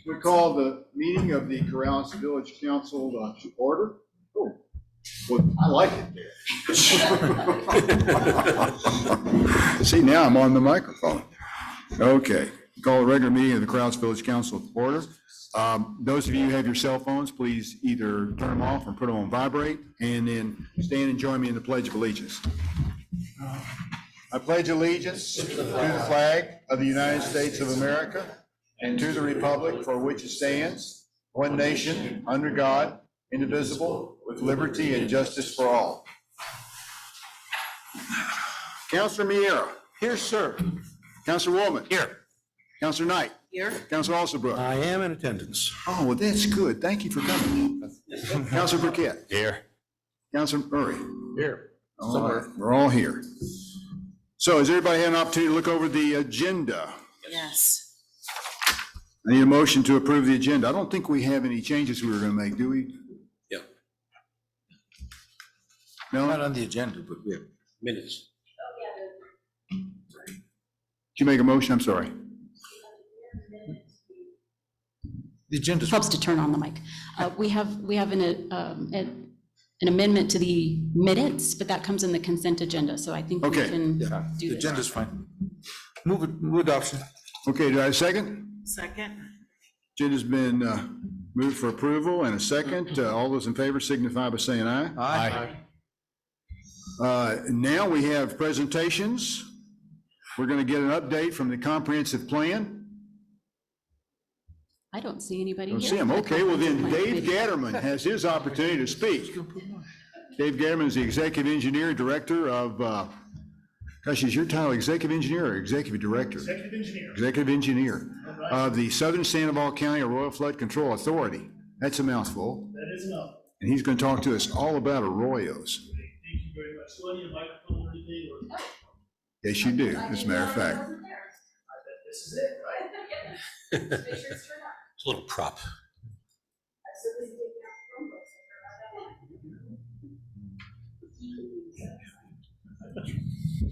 We call the meeting of the Corrales Village Council to order. Oh, well, I like it there. See, now I'm on the microphone. Okay, call the regular meeting of the Corrales Village Council to order. Those of you who have your cell phones, please either turn them off or put them on vibrate, and then stand and join me in the Pledge of Allegiance. I pledge allegiance to the flag of the United States of America and to the republic for which it stands, one nation, under God, indivisible, with liberty and justice for all. Councilor Miera. Here, sir. Councilor Woolman. Here. Councilor Knight. Here. Councilor Alsabrook. I am in attendance. Oh, well, that's good. Thank you for coming. Councilor Burkett. Here. Councilor Murray. Here. All right, we're all here. So has everybody had an opportunity to look over the agenda? Yes. I need a motion to approve the agenda. I don't think we have any changes we were going to make, do we? Yeah. No? Not on the agenda, but we have minutes. Did you make a motion? I'm sorry. The agenda Helps to turn on the mic. We have an amendment to the minutes, but that comes in the consent agenda, so I think we Okay. can the do this. agenda's fine. Move adoption. Okay, do I have a second? Second. Agenda's been moved for approval and a second. All those in favor signify by saying aye. Now we have presentations. We're going to get an update from the comprehensive plan. I don't see anybody Don't here. see him. for the Okay, well then comprehensive Dave plan. Gatterman has his opportunity to speak. Dave Gatterman is the executive engineer and director of, gosh, is your title executive engineer or executive director? Executive engineer. Executive engineer of the Southern Sandoval County Arroyo Flood Control Authority. That's a mouthful. That is enough. And he's going to talk to us all about arroyos. Thank you very much. Do I need a microphone or anything? Or Yes, you do, as a matter of fact. I bet this is it, right? It's a little prop.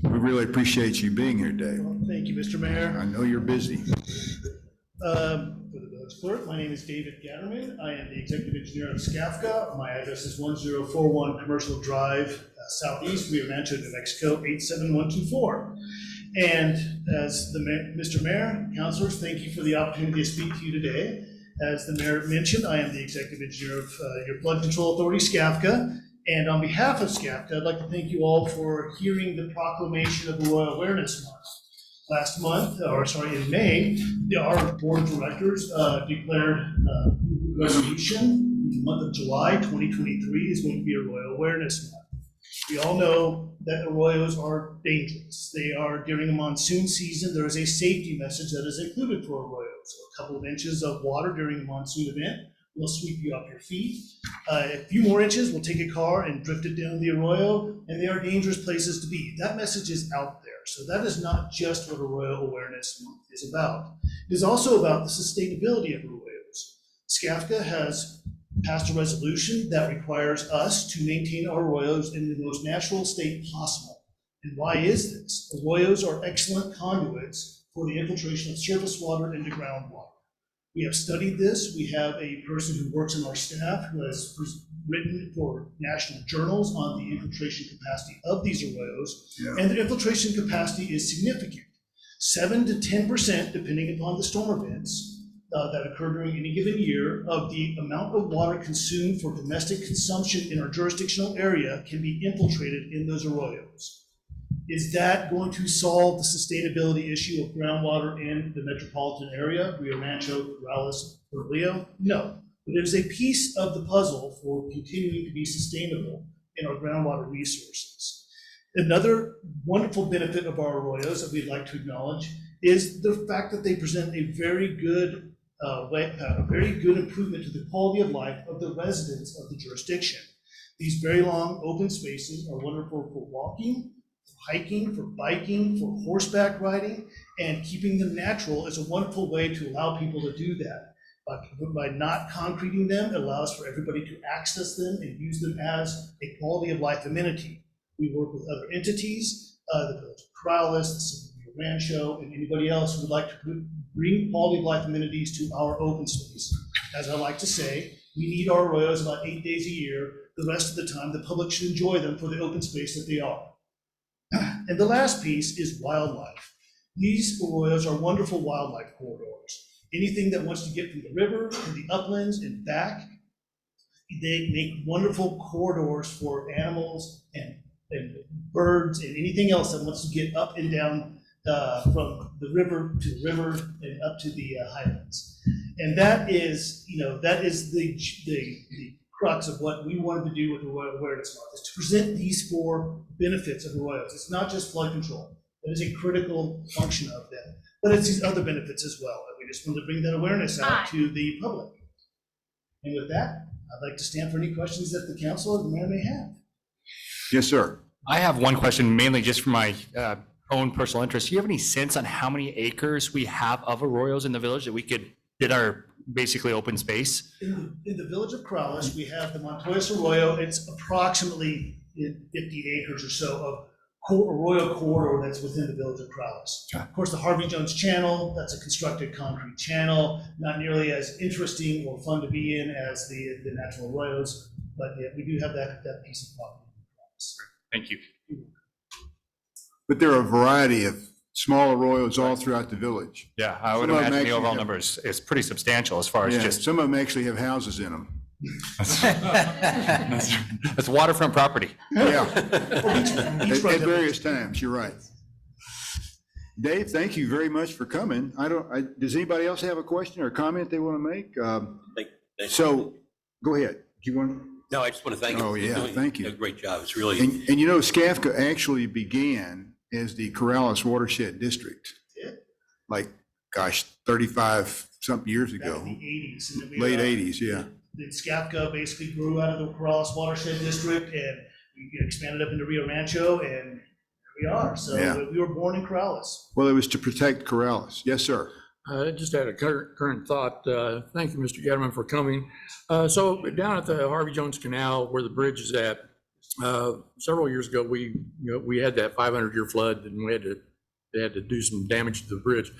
We really appreciate you being here, Dave. Well, thank you, Mr. Mayor. I know you're busy. For the village clerk, my name is David Gatterman. I am the executive engineer of SCAFCA. My address is 1041 Commercial Drive, Southeast, Rio Rancho, New Mexico, 87124. And as Mr. Mayor, councilors, thank you for the opportunity to speak to you today. As the mayor mentioned, I am the executive engineer of your flood control authority, SCAFCA. And on behalf of SCAFCA, I'd like to thank you all for hearing the proclamation of Arroyo Awareness Month. Last month, in May, our board of directors declared a resolution. The month of July 2023 is going to be Arroyo Awareness Month. We all know that arroyos are dangerous. They are, during a monsoon season, there is a safety message that is included for arroyos. A couple of inches of water during a monsoon event will sweep you off your feet. A few more inches will take a car and drift it down the arroyo, and they are dangerous places to be. That message is out there. So that is not just what Arroyo Awareness Month is about. It is also about the sustainability of arroyos. SCAFCA has passed a resolution that requires us to maintain our arroyos in the most natural state possible. And why is this? Arroyos are excellent conduits for the infiltration of surface water into groundwater. We have studied this. We have a person who works in our staff who has written for national journals on the infiltration capacity of these arroyos. Yeah. And the infiltration capacity is significant. 7 to 10%, depending upon the storm events that occur during any given year, of the amount of water consumed for domestic consumption in our jurisdictional area can be infiltrated in those arroyos. Is that going to solve the sustainability issue of groundwater in the metropolitan area, Rio Rancho, Corrales, Bernalillo? No, but it is a piece of the puzzle for continuing to be sustainable in our groundwater resources. Another wonderful benefit of our arroyos that we'd like to acknowledge is the fact that they present a very good improvement to the quality of life of the residents of the jurisdiction. These very long open spaces are wonderful for walking, for hiking, for biking, for horseback riding, and keeping them natural is a wonderful way to allow people to do that. By not concreting them, it allows for everybody to access them and use them as a quality of life amenity. We work with other entities, the Village of Corrales, the City of Rancho, and anybody else who would like to bring quality of life amenities to our open space. As I like to say, we need our arroyos about 8 days a year. The rest of the time, the public should enjoy them for the open space that they are. And the last piece is wildlife. These arroyos are wonderful wildlife corridors. Anything that wants to get from the river to the uplands and back, they make wonderful corridors for animals and birds and anything else that wants to get up and down from the river to the river and up to the highlands. And that is, that is the crux of what we wanted to do with the Arroyo Awareness Month, is to present these 4 benefits of arroyos. It's not just flood control. That is a critical function of them, but it's these other benefits as well. And we just wanted to bring that awareness out to the public. And with that, I'd like to stand for any questions that the council or the mayor may have. Yes, sir. I have one question, mainly just for my own personal interest. Do you have any sense on how many acres we have of arroyos in the village that we could bid our basically open space? In the village of Corrales, we have the Montoyas Arroyo. It's approximately 50 acres or so of arroyo corridor that's within the village of Corrales. Of course, the Harvey Jones Channel, that's a constructed concrete channel, not nearly as interesting or fun to be in as the natural arroyos, but yeah, we do have that piece of property. Thank you. But there are a variety of small arroyos all throughout the village. Yeah, I would Some of them imagine the actually overall have- number is pretty substantial as far as Yeah, just, some of them actually have houses in them. it's waterfront property. Yeah, Each at road that- various times, you're right. Dave, thank you very much for coming. Does anybody else have a question or a comment they want to make? So, go ahead. Do you want? No, I just want to thank you. Oh, You're yeah, doing thank you. a great job. It's really, And SCAFCA actually began as the Corrales Watershed District, Yeah. like, gosh, 35 something years Back ago, in the 80s. And then we, late 80s, yeah. The SCAFCA basically grew out of the Corrales Watershed District, and we expanded up into Rio Rancho, and here we are. So Yeah. we were born in Corrales. Well, it was to protect Corrales. Yes, sir. I just had a current thought. Thank you, Mr. Getterman, for coming. So down at the Harvey Jones Canal where the bridge is at, several years ago, we had that 500-year flood and they had to do some damage to the bridge.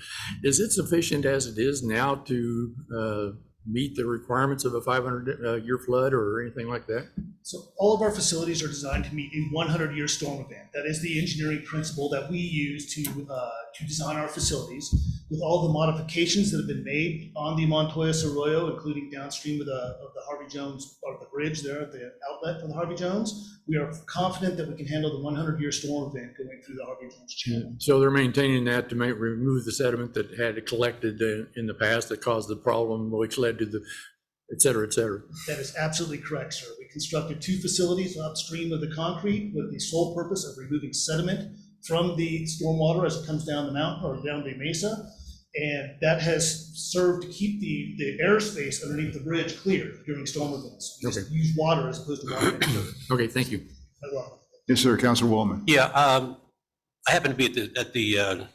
Is it sufficient as it is now to meet the requirements of a 500-year flood or anything like that? So all of our facilities are designed to meet a 100-year storm event. That is the engineering principle that we use to design our facilities. With all the modifications that have been made on the Montoyas Arroyo, including downstream of the Harvey Jones, or the bridge there at the outlet for the Harvey Jones, we are confident that we can handle the 100-year storm event going through the Harvey Jones channel. So they're maintaining that to remove the sediment that had collected in the past that caused the problem, which led to the, et cetera, et cetera. That is absolutely correct, sir. We constructed 2 facilities upstream of the concrete with the sole purpose of removing sediment from the stormwater as it comes down the mountain or down the mesa. And that has served to keep the airspace underneath the bridge clear during storm events. We just use water as opposed to water. Okay, thank you. Yes, sir, Councilor Wallman. yeah, I happened to be at the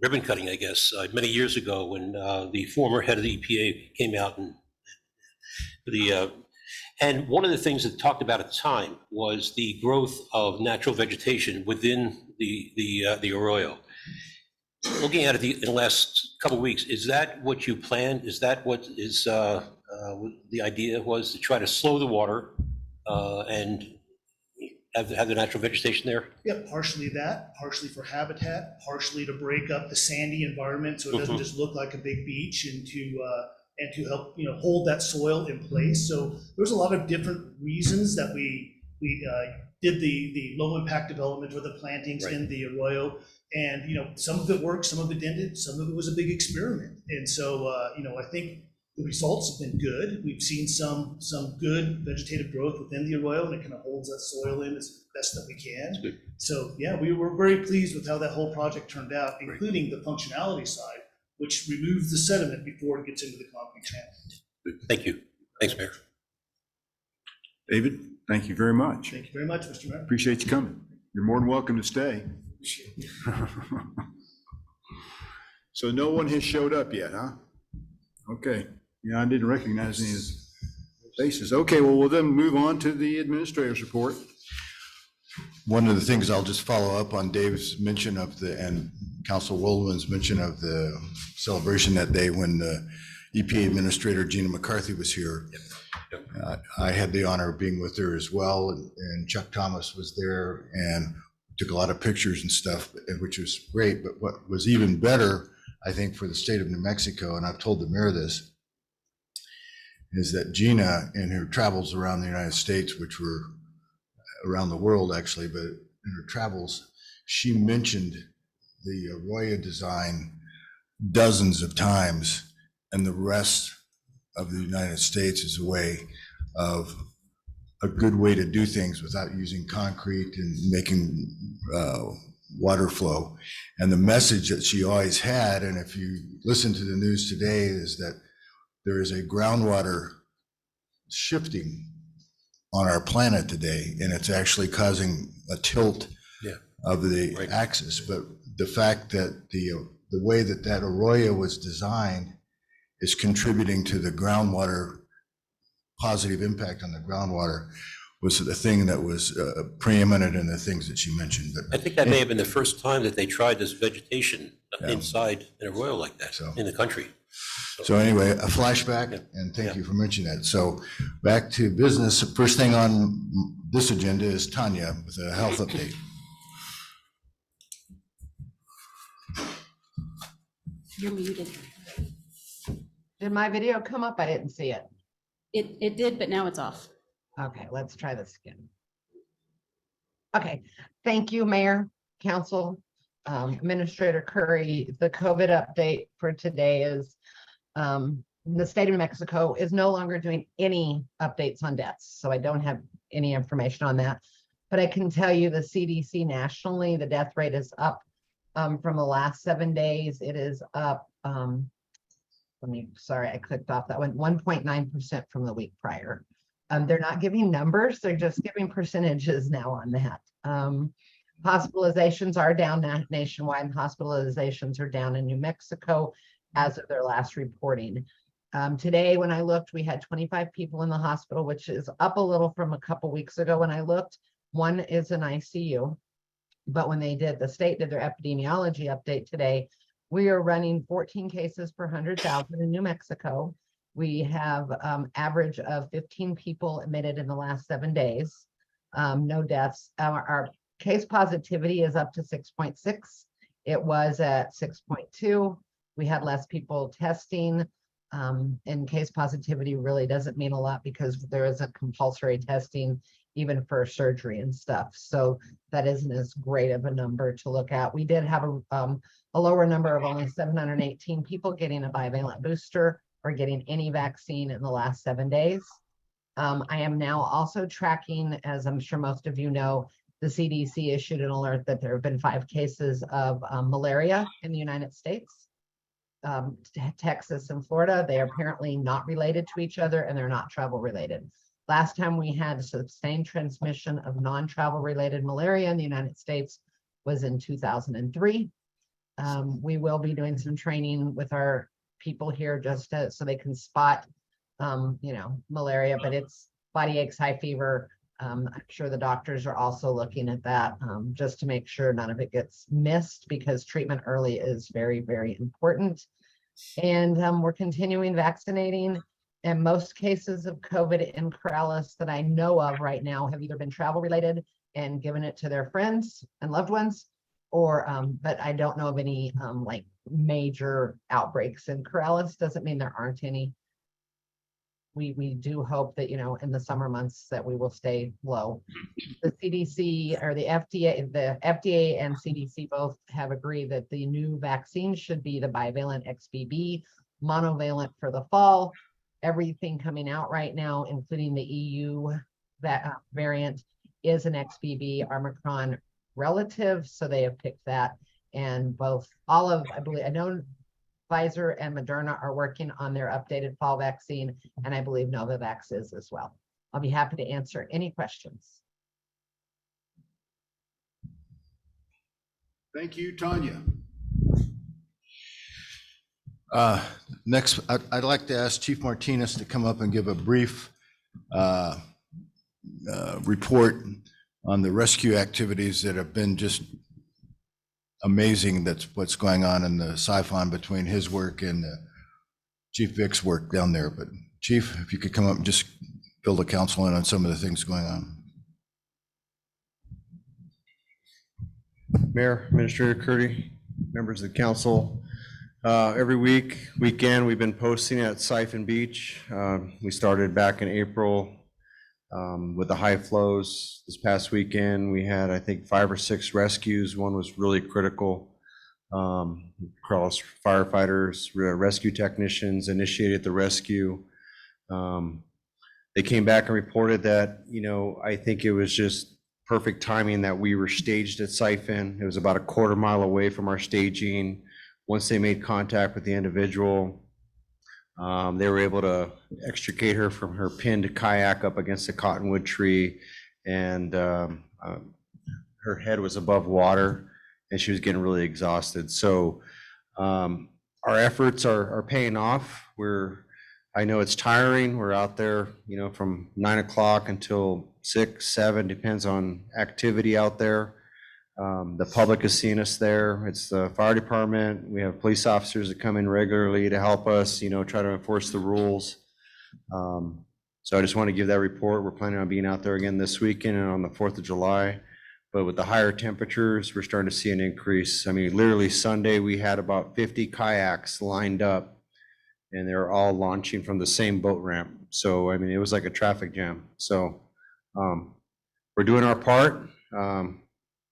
ribbon cutting, I guess, many years ago when the former head of the EPA came out and one of the things that talked about at the time was the growth of natural vegetation within the arroyo. Looking at it in the last couple of weeks, is that what you planned? Is that what is the idea was, to try to slow the water and have the natural vegetation there? Yeah, partially that, partially for habitat, partially to break up the sandy environment so it doesn't just look like a big beach, and to help hold that soil in place. So there's a lot of different reasons that we did the low impact development or the plantings in the arroyo. And some of it worked, some of it didn't, some of it was a big experiment. And so I think the results have been good. We've seen some good vegetative growth within the arroyo, and it kind of holds that soil in as best that we can. So yeah, we were very pleased with how that whole project turned out, including the functionality side, which removes the sediment before it gets into the concrete channel. Thank you. Thanks, Mayor. David, thank you very much. Thank you very much, Mr. Mayor. Appreciate you coming. You're more than welcome to stay. So no one has showed up yet, huh? Okay. Yeah, I didn't recognize any of the faces. Okay, well, we'll then move on to the administrator's report. One of the things I'll just follow up on Dave's mention of and Council Waldman's mention of the celebration that day when the EPA Administrator Gina McCarthy was here. I had the honor of being with her as well, and Chuck Thomas was there and took a lot of pictures and stuff, which was great. But what was even better, I think, for the state of New Mexico, and I've told the mayor this, is that Gina, in her travels around the United States, which were around the world actually, but in her travels, she mentioned the Arroyo design dozens of times, and the rest of the United States is a way of a good way to do things without using concrete and making water flow. And the message that she always had, and if you listen to the news today, is that there is a groundwater shifting on our planet today, and it's actually causing a tilt of the Right. axis. But the fact that the way that Arroyo was designed is contributing to the groundwater, positive impact on the groundwater, was the thing that was preeminent in the things that she mentioned. I think that may have been the first time that they tried this vegetation inside an arroyo like that So- in the country. So anyway, a flashback, and thank you for mentioning that. So back to business. First thing on this agenda is Tanya with a health update. You're muted. Did my video come up? I didn't see it. It did, but now it's off. Okay, let's try this again. Okay, thank you, Mayor, Council, Administrator Curry. The COVID update for today is the state of New Mexico is no longer doing any updates on deaths, so I don't have any information on that. But I can tell you the CDC nationally, the death rate is up from the last 7 days. It is up, sorry, I clicked off that one, 1.9% from the week prior. They're not giving numbers, they're just giving percentages now on that. Hospitalizations are down nationwide, and hospitalizations are down in New Mexico as of their last reporting. Today, when I looked, we had 25 people in the hospital, which is up a little from a couple weeks ago when I looked. One is an ICU, but when the state did their epidemiology update today, we are running 14 cases per 100,000 in New Mexico. We have average of 15 people admitted in the last 7 days. No deaths. Our case positivity is up to 6.6. It was at 6.2. We had less people testing. And case positivity really doesn't mean a lot because there isn't compulsory testing even for surgery and stuff. So that isn't as great of a number to look at. We did have a lower number of only 718 people getting a bivalent booster or getting any vaccine in the last 7 days. I am now also tracking, as I'm sure most of you know, the CDC issued an alert that there have been 5 cases of malaria in the United States. Texas and Florida, they are apparently not related to each other and they're not travel related. Last time we had sustained transmission of non-travel related malaria in the United States was in 2003. We will be doing some training with our people here just so they can spot, malaria, but it's body aches, high fever. I'm sure the doctors are also looking at that just to make sure none of it gets missed because treatment early is very, very important. And we're continuing vaccinating. And most cases of COVID in Corrales that I know of right now have either been travel related and given it to their friends and loved ones, or but I don't know of any like major outbreaks in Corrales. Doesn't mean there aren't any. We do hope that, in the summer months that we will stay low. The CDC or the FDA and CDC both have agreed that the new vaccine should be the bivalent XBB, monovalent for the fall. Everything coming out right now, including the EU variant, is an XBB Omicron relative, so they have picked that. And I know Pfizer and Moderna are working on their updated fall vaccine, and I believe Novavax is as well. I'll be happy to answer any questions. Thank you, Tanya. Next, I'd like to ask Chief Martinez to come up and give a brief report on the rescue activities that have been just amazing that's what's going on in the Siphon between his work and Chief Vick's work down there. But Chief, if you could come up and just fill the council in on some of the things going on. Mayor, Administrator Curdy, members of the council. Every weekend, we've been posting at Siphon Beach. We started back in April with the high flows. This past weekend, we had, I think, 5 or 6 rescues. One was really critical. Cross firefighters, rescue technicians initiated the rescue. They came back and reported that, I think it was just perfect timing that we were staged at Siphon. It was about a quarter mile away from our staging. Once they made contact with the individual, they were able to extricate her from her pinned kayak up against a cottonwood tree, and her head was above water, and she was getting really exhausted. So our efforts are paying off. I know it's tiring. We're out there, from 9 o'clock until 6, 7, depends on activity out there. The public is seeing us there. It's the fire department. We have police officers that come in regularly to help us, try to enforce the rules. So I just want to give that report. We're planning on being out there again this weekend and on the 4th of July. But with the higher temperatures, we're starting to see an increase. I mean, literally Sunday, we had about 50 kayaks lined up, and they're all launching from the same boat ramp. So, I mean, it was like a traffic jam. So we're doing our part.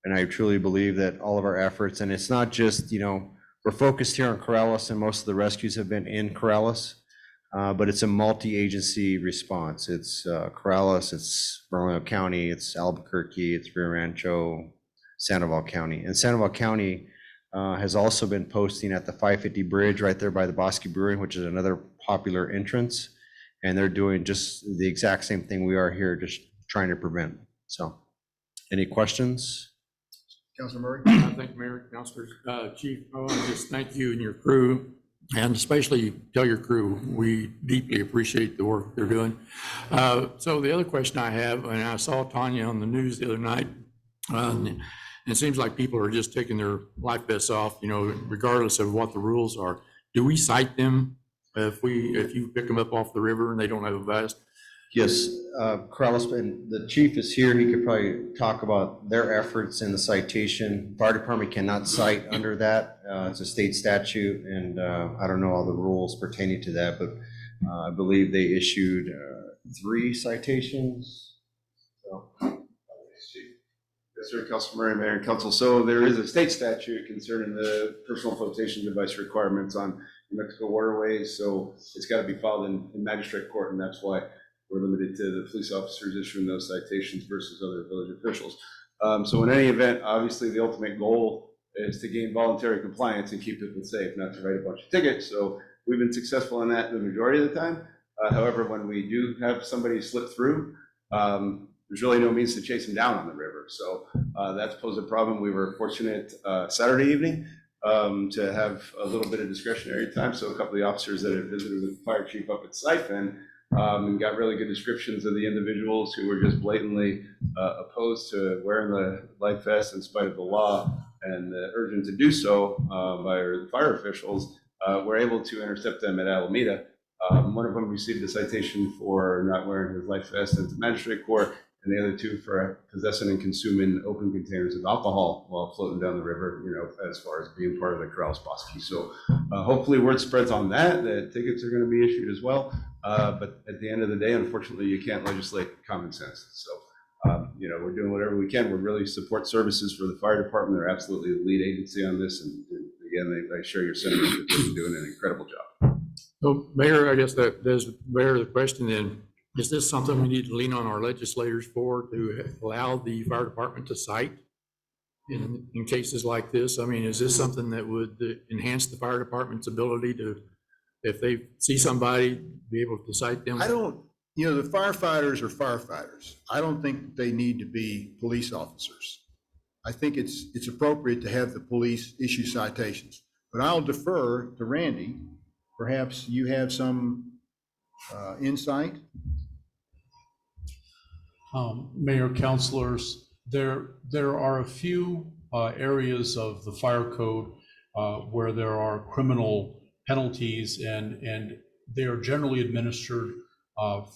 And I truly believe that all of our efforts, and it's not just, we're focused here on Corrales, and most of the rescues have been in Corrales, but it's a multi-agency response. It's Corrales, it's Bernalillo County, it's Albuquerque, it's Rio Rancho, Sandoval County. And Sandoval County has also been posting at the 550 bridge right there by the Bosque Brewing, which is another popular entrance. And they're doing just the exact same thing we are here, just trying to prevent. So, any questions? Councilor Murray? Thank you, Mayor, Councilors. Chief, I want to just thank you and your crew, and especially tell your crew, we deeply appreciate the work they're doing. So the other question I have, and I saw Tanya on the news the other night, and it seems like people are just taking their life vests off, regardless of what the rules are. Do we cite them if you pick them up off the river and they don't have a vest? Yes, Corrales, and the chief is here. He could probably talk about their efforts in the citation. Fire department cannot cite under that. It's a state statute, and I don't know all the rules pertaining to that, but I believe they issued 3 citations. So. Yes, sir, Councilor Murray, Mayor and Council. So there is a state statute concerning the personal flotation device requirements on New Mexico waterways. So it's got to be filed in magistrate court, and that's why we're limited to the police officers issuing those citations versus other village officials. So in any event, obviously the ultimate goal is to gain voluntary compliance and keep people safe, not to write a bunch of tickets. So we've been successful in that the majority of the time. However, when we do have somebody slip through, there's really no means to chase them down on the river. So that's posed a problem. We were fortunate Saturday evening to have a little bit of discretionary time. So a couple of the officers that had visited with the fire chief up at Siphon and got really good descriptions of the individuals who were just blatantly opposed to wearing the life vest in spite of the law, and the urgent to do so by the fire officials, were able to intercept them at Alameda. One of them received a citation for not wearing his life vest into magistrate court, and the other 2 for possessing and consuming open containers of alcohol while floating down the river, as far as being part of the Corrales Bosque. So hopefully word spreads on that tickets are going to be issued as well. But at the end of the day, unfortunately, you can't legislate common sense. So, we're doing whatever we can. We're really support services for the fire department. They're absolutely the lead agency on this. And again, I share your sentiment that they're doing an incredible job. So, Mayor, I guess that does bear the question then. Is this something we need to lean on our legislators for, to allow the fire department to cite in cases like this? I mean, is this something that would enhance the fire department's ability to, if they see somebody, be able to cite them? I don't, the firefighters are firefighters. I don't think they need to be police officers. I think it's appropriate to have the police issue citations, but I'll defer to Randy. Perhaps you have some insight. Mayor, councilors, there are a few areas of the fire code where there are criminal penalties, and they are generally administered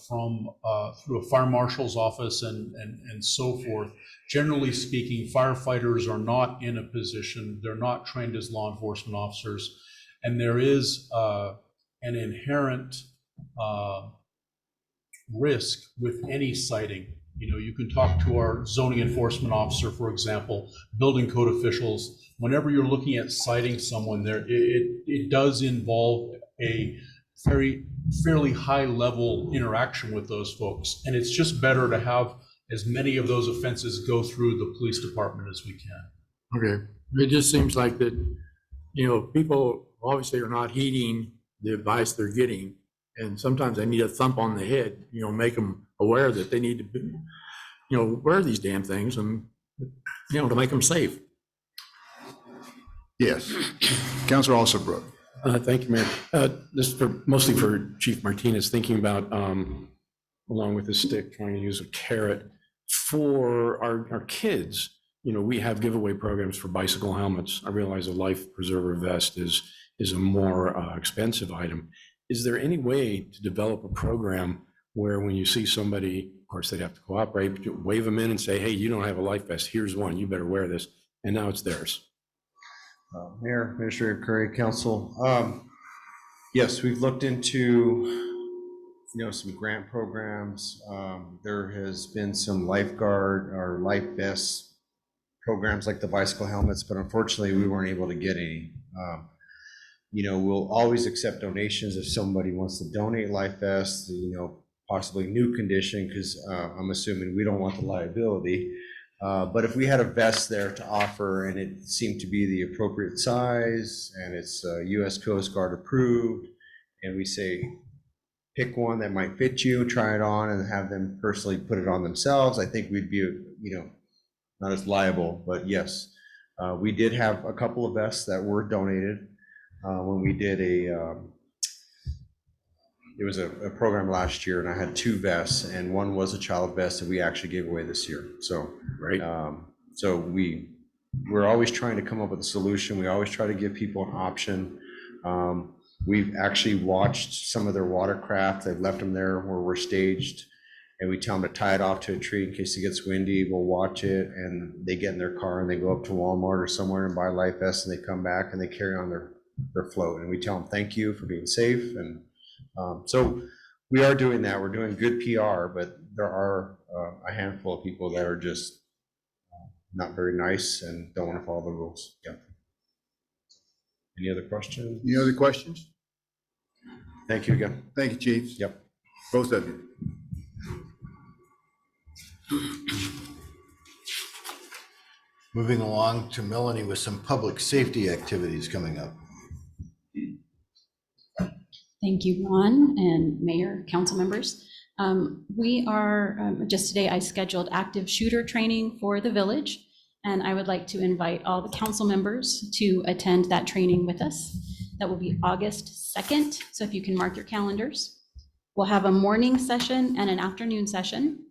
through a fire marshal's office and so forth. Generally speaking, firefighters are not in a position, they're not trained as law enforcement officers, and there is an inherent risk with any citing. You know, you can talk to our zoning enforcement officer, for example, building code officials. Whenever you're looking at citing someone there, it does involve a fairly high level interaction with those folks. And it's just better to have as many of those offenses go through the police department as we can. Okay, it just seems like that, you know, people obviously are not heeding the advice they're getting. And sometimes they need a thump on the head, you know, make them aware that they need to be, you know, wear these damn things and, you know, to make them safe. Yes. Councilor Alsabrook. Thank you, Mayor. This is mostly for Chief Martinez, thinking about, along with his stick, trying to use a carrot for our kids. You know, we have giveaway programs for bicycle helmets. I realize a life preserver vest is a more expensive item. Is there any way to develop a program where when you see somebody, of course, they'd have to cooperate, but you wave them in and say, hey, you don't have a life vest, here's one, you better wear this, and now it's theirs? Mayor, Administrator Curry, Council. Yes, we've looked into, some grant programs. There has been some lifeguard or life vest programs like the bicycle helmets, but unfortunately we weren't able to get any. We'll always accept donations if somebody wants to donate life vests, possibly new condition, because I'm assuming we don't want the liability. But if we had a vest there to offer and it seemed to be the appropriate size and it's US Coast Guard approved, and we say, pick one that might fit you, try it on and have them personally put it on themselves, I think we'd be, not as liable. But yes, we did have a couple of vests that were donated when we did it was a program last year, and I had 2 vests, and one was a child vest that we actually gave away this year. So, Right. So we're always trying to come up with a solution. We always try to give people an option. We've actually watched some of their watercraft. They've left them there where we're staged, and we tell them to tie it off to a tree in case it gets windy. We'll watch it, and they get in their car and they go up to Walmart or somewhere and buy life vests, and they come back and they carry on their float. And we tell them thank you for being safe. And so we are doing that. We're doing good PR, but there are a handful of people that are just not very nice and don't want to follow the rules. Yeah. Any other questions? Any other questions? Thank you again. Thank you, Chiefs. Yep. Both of you. Moving along to Melanie with some public safety activities coming up. Thank you, Ron and Mayor, council members. We are, just today, I scheduled active shooter training for the village, and I would like to invite all the council members to attend that training with us. That will be August 2nd, so if you can mark your calendars. We'll have a morning session and an afternoon session,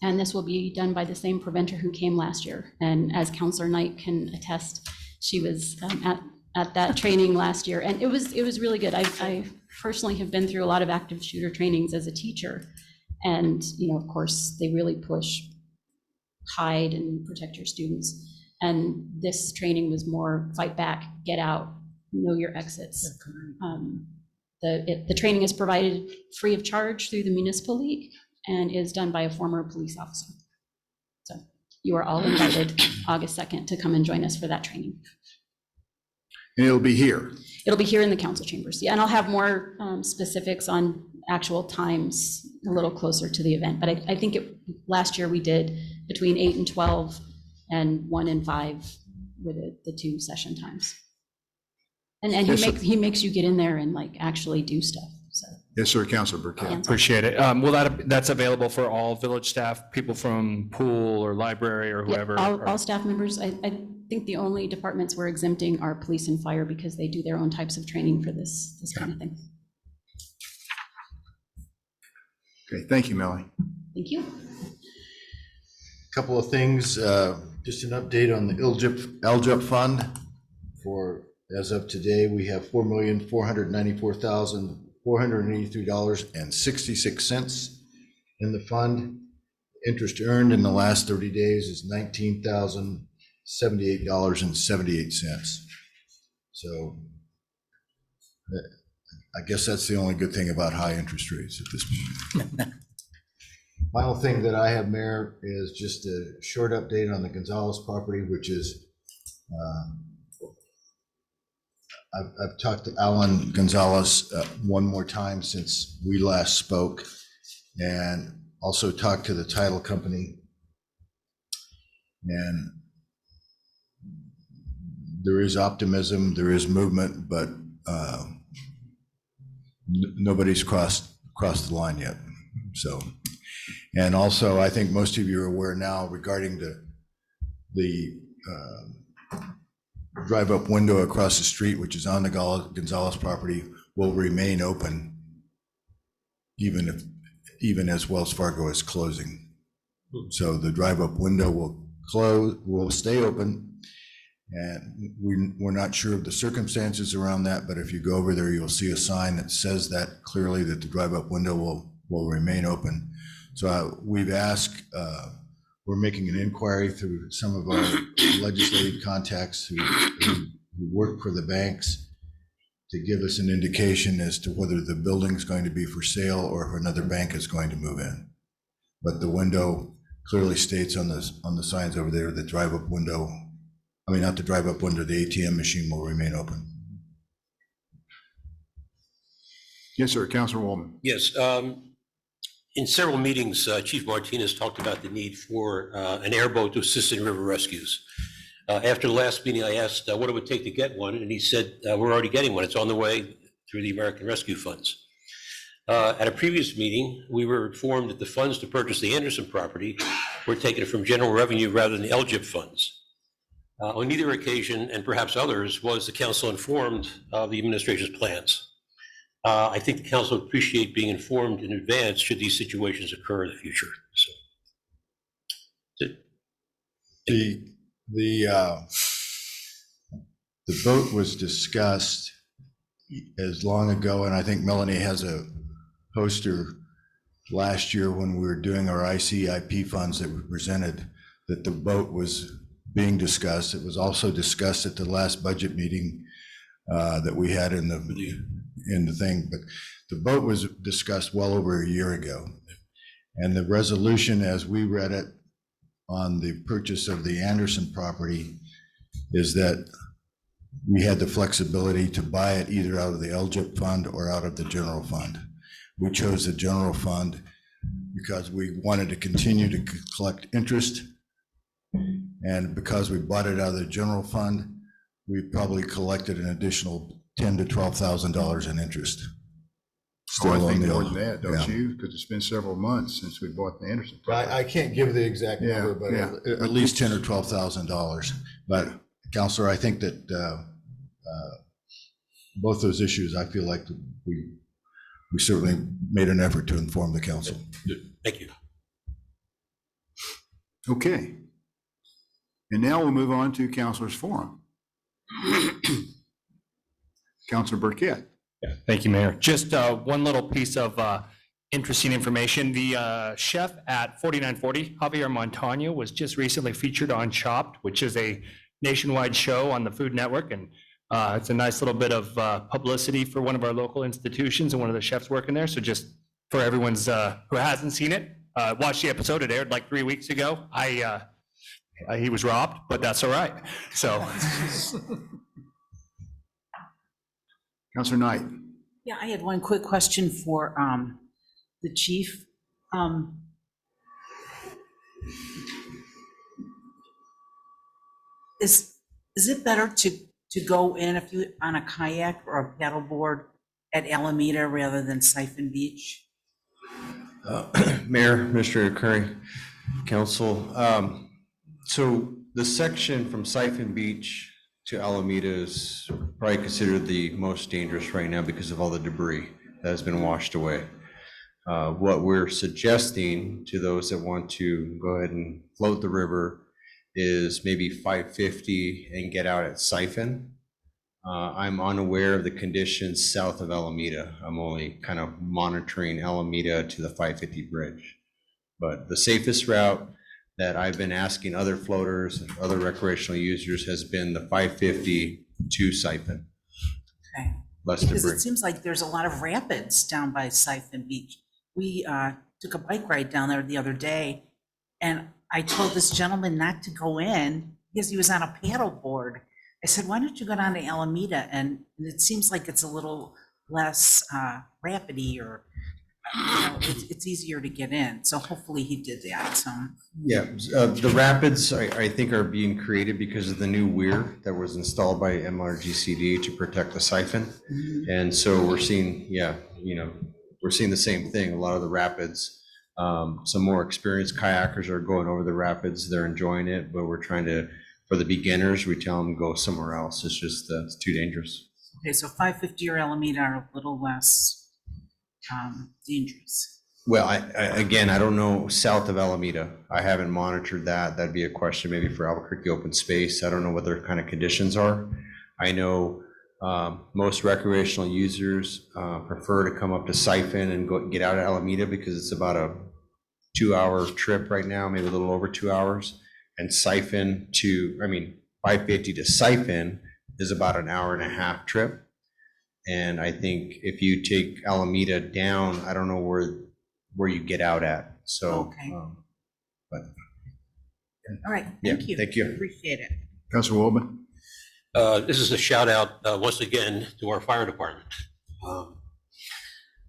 and this will be done by the same preventer who came last year. And as Councilor Knight can attest, she was at that training last year, and it was really good. I personally have been through a lot of active shooter trainings as a teacher, and of course they really push hide and protect your students, and this training was more fight back, get out, know your exits. The training is provided free of charge through the Municipal League and is done by a former police officer. So you are all invited August 2nd to come and join us for that training. And it'll be here. It'll be here in the council chambers. Yeah, and I'll have more specifics on actual times a little closer to the event. But I think last year we did between 8 and 12 and 1 and 5 with the 2 session times. And Yes, he makes you get in there and like actually do stuff. So Yes, sir, Councilor Burkett. Appreciate it. Well, that's available for all village staff, people from pool or library or yeah, whoever. all staff members. I think the only departments we're exempting are police and fire because they do their own types of training for this kind of thing. Okay, thank you, Melanie. Thank you. Couple of things, just an update on the LGIP fund. For, as of today, we have $4,494,483.66 in the fund. Interest earned in the last 30 days is $19,078.78. So I guess that's the only good thing about high interest rates at this point. Final thing that I have, Mayor, is just a short update on the Gonzalez property, which is, I've talked to Alan Gonzalez one more time since we last spoke, and also talked to the title company. And there is optimism, there is movement, but nobody's crossed the line yet. So. And also, I think most of you are aware now regarding the drive-up window across the street, which is on the Gonzalez property, will remain open even as Wells Fargo is closing. So the drive-up window will stay open, and we're not sure of the circumstances around that, but if you go over there, you'll see a sign that says that clearly, that the drive-up window will remain open. So we've asked, we're making an inquiry through some of our legislative contacts who work for the banks to give us an indication as to whether the building's going to be for sale or if another bank is going to move in. But the window clearly states on the signs over there, the drive-up window, I mean, not the drive-up window, the ATM machine will remain open. Yes, sir, Councilor Waldman. Yes. In several meetings, Chief Martinez talked about the need for an airboat to assist in river rescues. After the last meeting, I asked what it would take to get one, and he said, we're already getting one. It's on the way through the American Rescue Funds. At a previous meeting, we were informed that the funds to purchase the Anderson property were taken from general revenue rather than the LGIP funds. On neither occasion, and perhaps others, was the council informed of the administration's plans. I think the council would appreciate being informed in advance should these situations occur in the future. So, the boat was discussed as long ago, and I think Melanie has a poster last year when we were doing our ICIP funds that were presented, that the boat was being discussed. It was also discussed at the last budget meeting that we had in the thing, but the boat was discussed well over a year ago. And the resolution, as we read it on the purchase of the Anderson property, is that we had the flexibility to buy it either out of the LGIP fund or out of the general fund. We chose the general fund because we wanted to continue to collect interest. And because we bought it out of the general fund, we probably collected an additional $10,000 to $12,000 in interest. Oh, I Still think on the more old- than that, don't yeah. you? Because it's been several months since we bought the Anderson property. I can't give the exact number, but at least $10,000 or $12,000. But Counselor, I think that both those issues, I feel like we certainly made an effort to inform the council. Thank you. Okay. And now we'll move on to Councilors Forum. Councilor Burkett. Thank you, Mayor. Just one little piece of interesting information. The chef at 4940, Javier Montaño, was just recently featured on Chopped, which is a nationwide show on the Food Network. And it's a nice little bit of publicity for one of our local institutions and one of the chefs working there. So just for everyone's who hasn't seen it, watch the episode. It aired like 3 weeks ago. He was robbed, but that's all right. So. Councilor Knight. Yeah, I had one quick question for the chief. Is it better to go in if you on a kayak or a paddleboard at Alameda rather than Siphon Beach? Mayor, Mr. Curry, Council. So the section from Siphon Beach to Alameda is probably considered the most dangerous right now because of all the debris that has been washed away. What we're suggesting to those that want to go ahead and float the river is maybe 550 and get out at Siphon. I'm unaware of the conditions south of Alameda. I'm only kind of monitoring Alameda to the 550 bridge. But the safest route that I've been asking other floaters and other recreational users has been the 550 to Siphon. Okay. Less Because debris. it seems like there's a lot of rapids down by Siphon Beach. We took a bike ride down there the other day, and I told this gentleman not to go in because he was on a paddle board. I said, why don't you go down to Alameda? And it seems like it's a little less rapidy, or it's easier to get in. So hopefully he did that. So Yeah, the rapids, I think, are being created because of the new weir that was installed by MRGCD to protect the siphon. And so we're seeing, we're seeing the same thing. A lot of the rapids, some more experienced kayakers are going over the rapids. They're enjoying it, but we're trying to, for the beginners, we tell them go somewhere else. It's just, it's too dangerous. okay, so 550 or Alameda are a little less dangerous. Well, again, I don't know south of Alameda. I haven't monitored that. That'd be a question maybe for Albuquerque Open Space. I don't know what their kind of conditions are. I know most recreational users prefer to come up to Siphon and go get out of Alameda because it's about a 2-hour trip right now, maybe a little over 2 hours. And Siphon to, 550 to Siphon is about an 1.5-hour trip. And I think if you take Alameda down, I don't know where you get out at. So, Okay. but All right, yeah, thank you. thank you. Appreciate it. Councilor Waldman? This is a shout out once again to our fire department.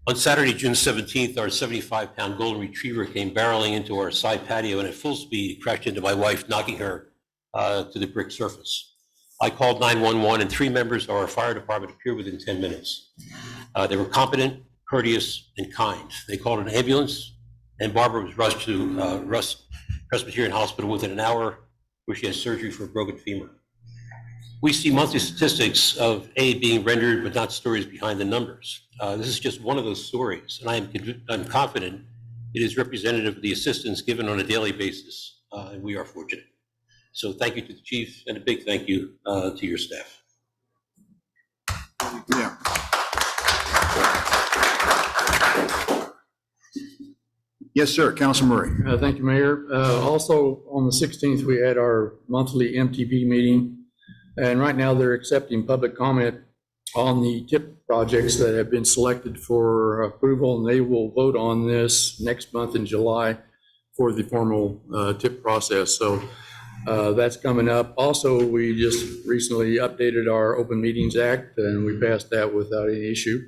On Saturday, June 17th, our 75-pound golden retriever came barreling into our side patio and at full speed crashed into my wife, knocking her to the brick surface. I called 911 and 3 members of our fire department appeared within 10 minutes. They were competent, courteous, and kind. They called an ambulance, and Barbara was rushed to Russ Presbyterian Hospital within an hour, where she had surgery for a broken femur. We see monthly statistics of aid being rendered, but not stories behind the numbers. This is just one of those stories, and I'm confident it is representative of the assistance given on a daily basis, and we are fortunate. So thank you to the chief, and a big thank you to your staff. Yeah. Yes, sir. Councilor Murray. Thank you, Mayor. Also, on the 16th, we had our monthly MTP meeting. And right now, they're accepting public comment on the TIP projects that have been selected for approval, and they will vote on this next month in July for the formal TIP process. So that's coming up. Also, we just recently updated our Open Meetings Act, and we passed that without any issue.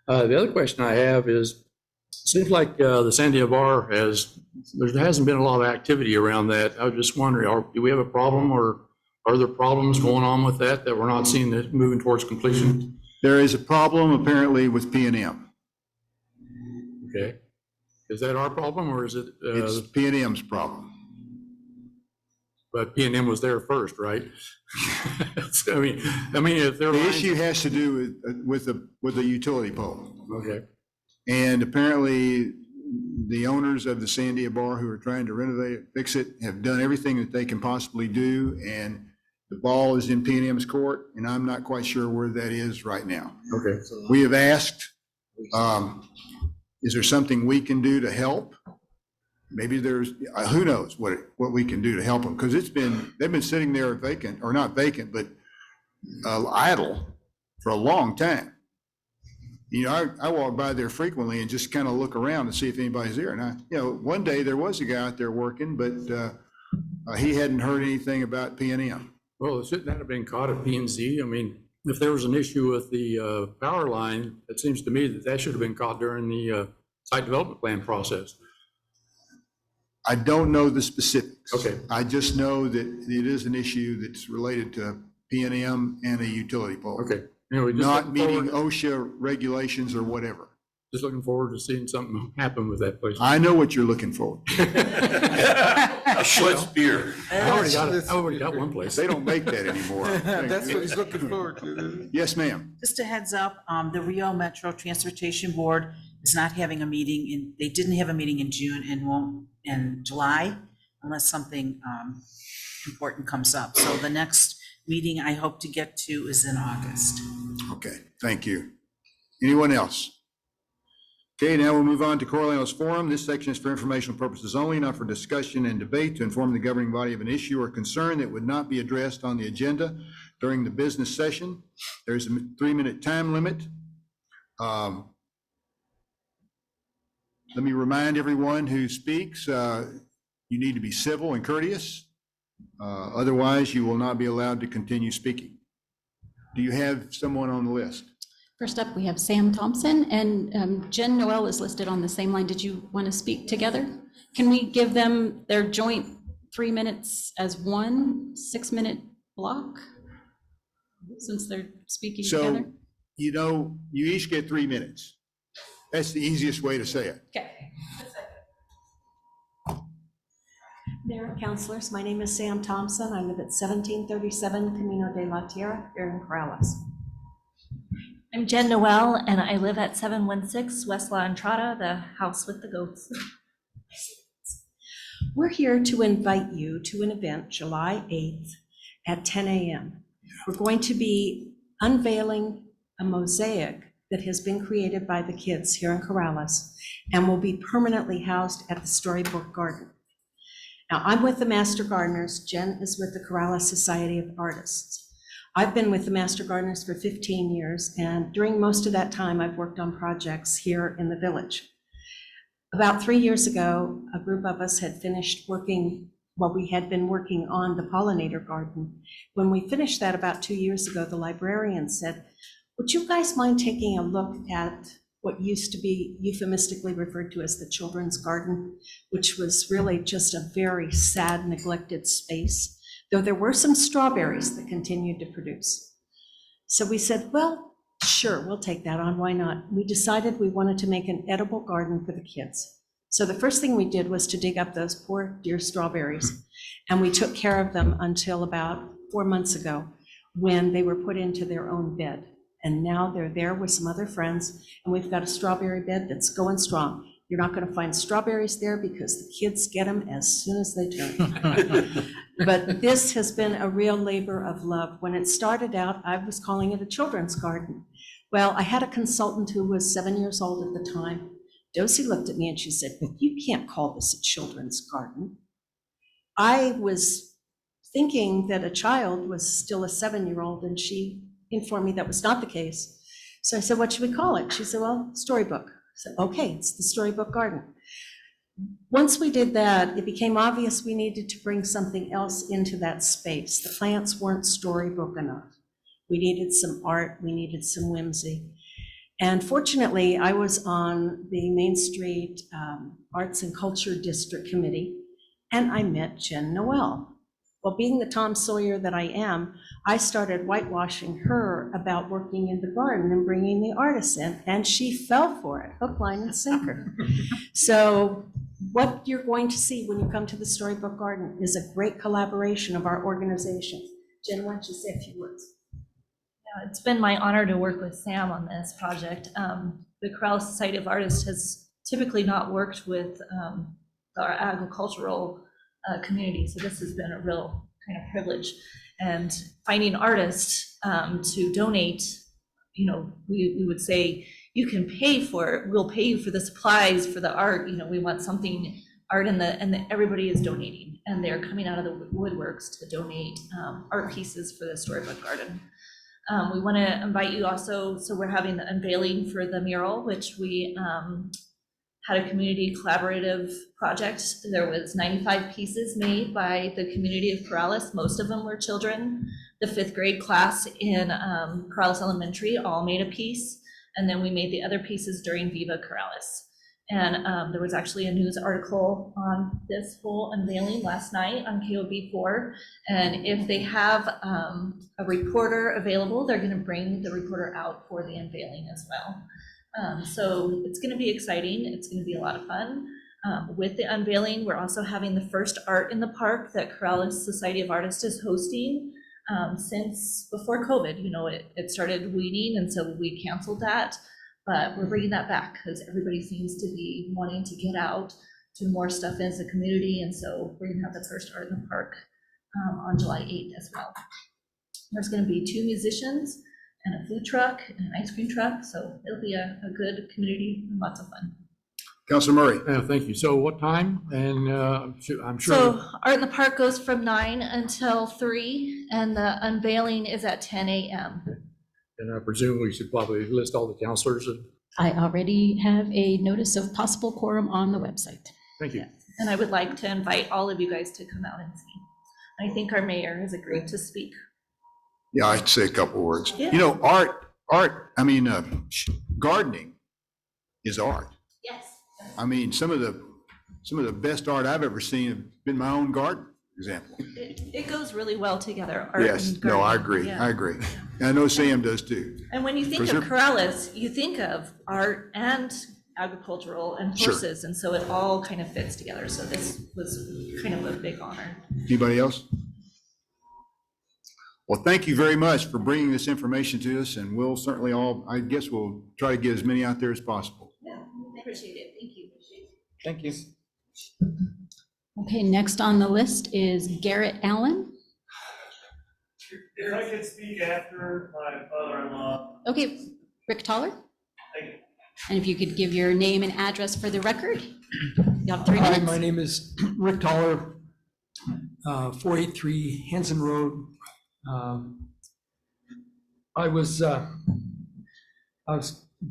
The other question I have is, seems like the Sandia Bar there hasn't been a lot of activity around that. I was just wondering, do we have a problem, or are there problems going on with that we're not seeing it moving towards completion? There is a problem apparently with P&M. Okay. Is that our problem, or is it? It's P&M's problem. But P&M was there first, right? I mean, if they're. The issue has to do with the utility pole. Okay. And apparently, the owners of the Sandia Bar who are trying to renovate it, fix it, have done everything that they can possibly do, and the ball is in P&M's court, and I'm not quite sure where that is right now. Okay. We have asked, is there something we can do to help? Maybe there's, who knows what we can do to help them, because they've been sitting there vacant, or not vacant, but idle for a long time. You know, I walk by there frequently and just kind of look around to see if anybody's there. And one day there was a guy out there working, but he hadn't heard anything about P&M. Well, shouldn't that have been caught at P&Z? I mean, if there was an issue with the power line, it seems to me that should have been caught during the site development plan process. I don't know the specifics. Okay. I just know that it is an issue that's related to P&M and a utility pole. Okay. Anyway, just Not looking meeting forward- OSHA regulations or whatever. Just looking forward to seeing something happen with that place. I know what you're looking for. Schlitz beer. I already got one place. They don't make that anymore. That's what he's looking forward to. Yes, ma'am. Just a heads up, the Rio Metro Transportation Board is not having a meeting they didn't have a meeting in June and won't in July unless something important comes up. So the next meeting I hope to get to is in August. Okay, thank you. Anyone else? Okay, now we'll move on to Coriolanus Forum. This section is for informational purposes only, not for discussion and debate, to inform the governing body of an issue or concern that would not be addressed on the agenda during the business session. There's a 3-minute time limit. Let me remind everyone who speaks, you need to be civil and courteous. Otherwise, you will not be allowed to continue speaking. Do you have someone on the list? First up, we have Sam Thompson, and Jen Noel is listed on the same line. Did you want to speak together? Can we give them their joint 3 minutes as one 6-minute block? Since they're speaking together? So, you each get 3 minutes. That's the easiest way to say it. Okay. Mayor, councilors, my name is Sam Thompson. I live at 1737 Camino de la Tierra here in Corrales. I'm Jen Noel, and I live at 716 West La Entrada, the house with the goats. We're here to invite you to an event July 8th at 10 a.m. We're going to be unveiling a mosaic that has been created by the kids here in Corrales and will be permanently housed at the Storybook Garden. Now, I'm with the Master Gardeners. Jen is with the Corrales Society of Artists. I've been with the Master Gardeners for 15 years, and during most of that time, I've worked on projects here in the village. About 3 years ago, a group of us had finished working, we had been working on the pollinator garden. When we finished that about 2 years ago, the librarian said, would you guys mind taking a look at what used to be euphemistically referred to as the children's garden, which was really just a very sad, neglected space, though there were some strawberries that continued to produce. So we said, well, sure, we'll take that on, why not? We decided we wanted to make an edible garden for the kids. So the first thing we did was to dig up those poor dear strawberries, and we took care of them until about 4 months ago when they were put into their own bed. And now they're there with some other friends, and we've got a strawberry bed that's going strong. You're not going to find strawberries there because the kids get them as soon as they turn. But this has been a real labor of love. When it started out, I was calling it a children's garden. Well, I had a consultant who was 7 years old at the time. Dosie looked at me and she said, you can't call this a children's garden. I was thinking that a child was still a 7-year-old, and she informed me that was not the case. So I said, what should we call it? She said, well, storybook. I said, okay, it's the Storybook Garden. Once we did that, it became obvious we needed to bring something else into that space. The plants weren't storybook enough. We needed some art, we needed some whimsy. And fortunately, I was on the Main Street Arts and Culture District Committee, and I met Jen Noel. Well, being the Tom Sawyer that I am, I started whitewashing her about working in the garden and bringing the artists in, and she fell for it, hook, line, and sinker. So what you're going to see when you come to the Storybook Garden is a great collaboration of our organizations. Jen, why don't you say a few words? Yeah, it's been my honor to work with Sam on this project. The Corrales Society of Artists has typically not worked with our agricultural community, so this has been a real kind of privilege. And finding artists to donate, we would say, you can pay for it, we'll pay you for the supplies, for the art, we want something art, and everybody is donating, and they're coming out of the woodworks to donate art pieces for the Storybook Garden. We want to invite you also, so we're having the unveiling for the mural, which we had a community collaborative project. There was 95 pieces made by the community of Corrales. Most of them were children. The 5th grade class in Corrales Elementary all made a piece, and then we made the other pieces during Viva Corrales. And there was actually a news article on this whole unveiling last night on KOB4. And if they have a reporter available, they're going to bring the reporter out for the unveiling as well. So it's going to be exciting. It's going to be a lot of fun. With the unveiling, we're also having the first Art in the Park that Corrales Society of Artists is hosting since before COVID. You know, it started waning, and so we canceled that, but we're bringing that back because everybody seems to be wanting to get out, do more stuff as a community, and so we're gonna have the first Art in the Park on July 8th as well. There's gonna be 2 musicians and a food truck and an ice cream truck, so it'll be a good community and lots of fun. Councilor Murray. Thank you. So what time? And I'm sure. So Art in the Park goes from 9 until 3, and the unveiling is at 10 a.m. And I presume we should probably list all the counselors. I already have a notice of possible quorum on the website. Thank you. And I would like to invite all of you guys to come out and see. I think our mayor has agreed to speak. Yeah, I'd say a couple words. Yeah. You know, gardening is art. Yes. I mean, some of the best art I've ever seen have been my own garden, for example. It goes really well together. Art Yes, and no, I gardening. agree, Yeah. I agree. And I know Sam does too. And when you think Because of Corrales, you think of art and agricultural and Sure. horses, and so it all kind of fits together. So this was kind of a big honor. Anybody else? Well, thank you very much for bringing this information to us, and we'll certainly I guess we'll try to get as many out there as possible. Yeah, appreciate it. Thank you. Thank you. Okay, next on the list is Garrett Allen. If I could speak after my father-in-law. Okay, Rick Toller. Thank you. And if you could give your name and address for the record. You have 3 Hi, minutes. my name is Rick Toller, 483 Hanson Road. I was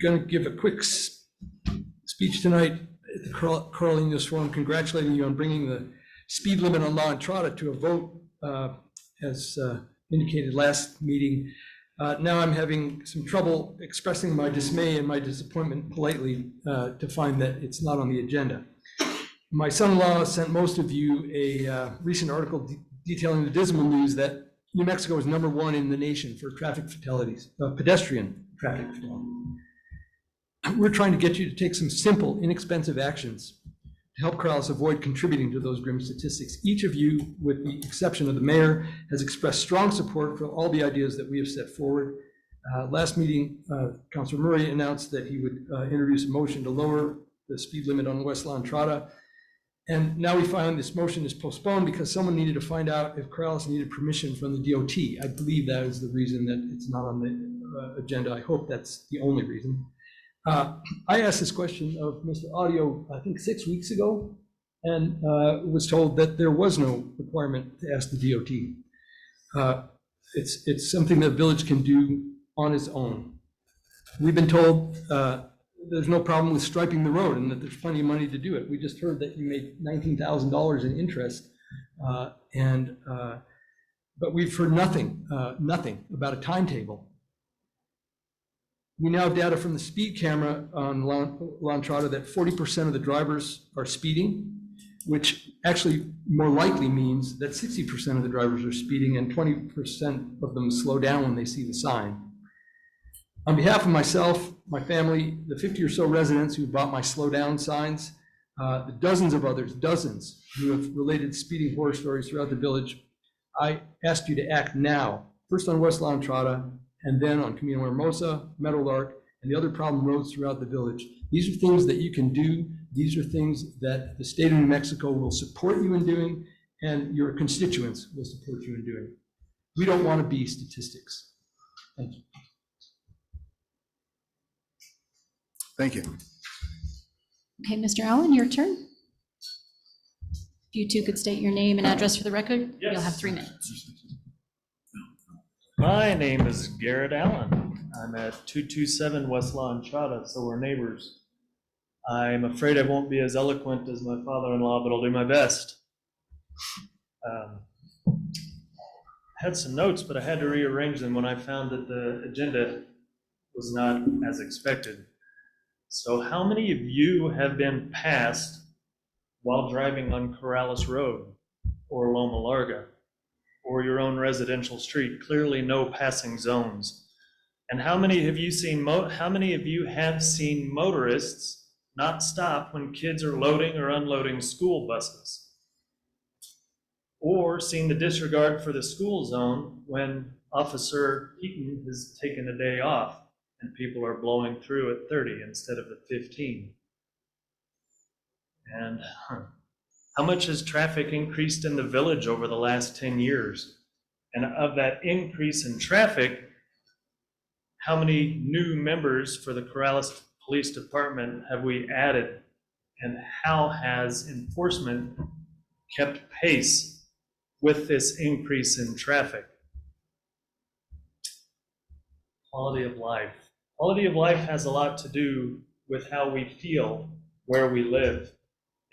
going to give a quick speech tonight at the Carl News Forum, congratulating you on bringing the speed limit on La Entrada to a vote, as indicated last meeting. Now I'm having some trouble expressing my dismay and my disappointment politely to find that it's not on the agenda. My son-in-law sent most of you a recent article detailing the dismal news that New Mexico is #1 in the nation for traffic fatalities, pedestrian traffic fatalities. We're trying to get you to take some simple, inexpensive actions to help Corrales avoid contributing to those grim statistics. Each of you, with the exception of the mayor, has expressed strong support for all the ideas that we have set forward. Last meeting, Councilor Murray announced that he would introduce a motion to lower the speed limit on West La Entrada. And now we find this motion is postponed because someone needed to find out if Corrales needed permission from the DOT. I believe that is the reason that it's not on the agenda. I hope that's the only reason. I asked this question of Mr. Audio, I think 6 weeks ago, and was told that there was no requirement to ask the DOT. It's something the village can do on its own. We've been told there's no problem with striping the road and that there's plenty of money to do it. We just heard that you made $19,000 in interest, but we've heard nothing about a timetable. We now have data from the speed camera on La Entrada that 40% of the drivers are speeding, which actually more likely means that 60% of the drivers are speeding and 20% of them slow down when they see the sign. On behalf of myself, my family, the 50 or so residents who bought my slow down signs, the dozens of others, dozens who have related speeding horror stories throughout the village, I asked you to act now, first on West La Entrada, and then on Camino Hermosa, Meadowlark, and the other problem roads throughout the village. These are things that you can do. These are things that the state of New Mexico will support you in doing, and your constituents will support you in doing. We don't want to be statistics. Thank you. Thank you. Okay, Mr. Allen, your turn. If you two could state your name and address for the record, you'll have 3 minutes. My name is Garrett Allen. I'm at 227 West La Entrada, so we're neighbors. I'm afraid I won't be as eloquent as my father-in-law, but I'll do my best. Had some notes, but I had to rearrange them when I found that the agenda was not as expected. So how many of you have been passed while driving on Corrales Road or Loma Larga or your own residential street? Clearly no passing zones. And how many of you have seen motorists not stop when kids are loading or unloading school buses. Or seen the disregard for the school zone when Officer Heaton has taken a day off and people are blowing through at 30 instead of at 15. And how much has traffic increased in the village over the last 10 years? And of that increase in traffic, how many new members for the Corrales Police Department have we added? And how has enforcement kept pace with this increase in traffic? Quality of life. Quality of life has a lot to do with how we feel where we live.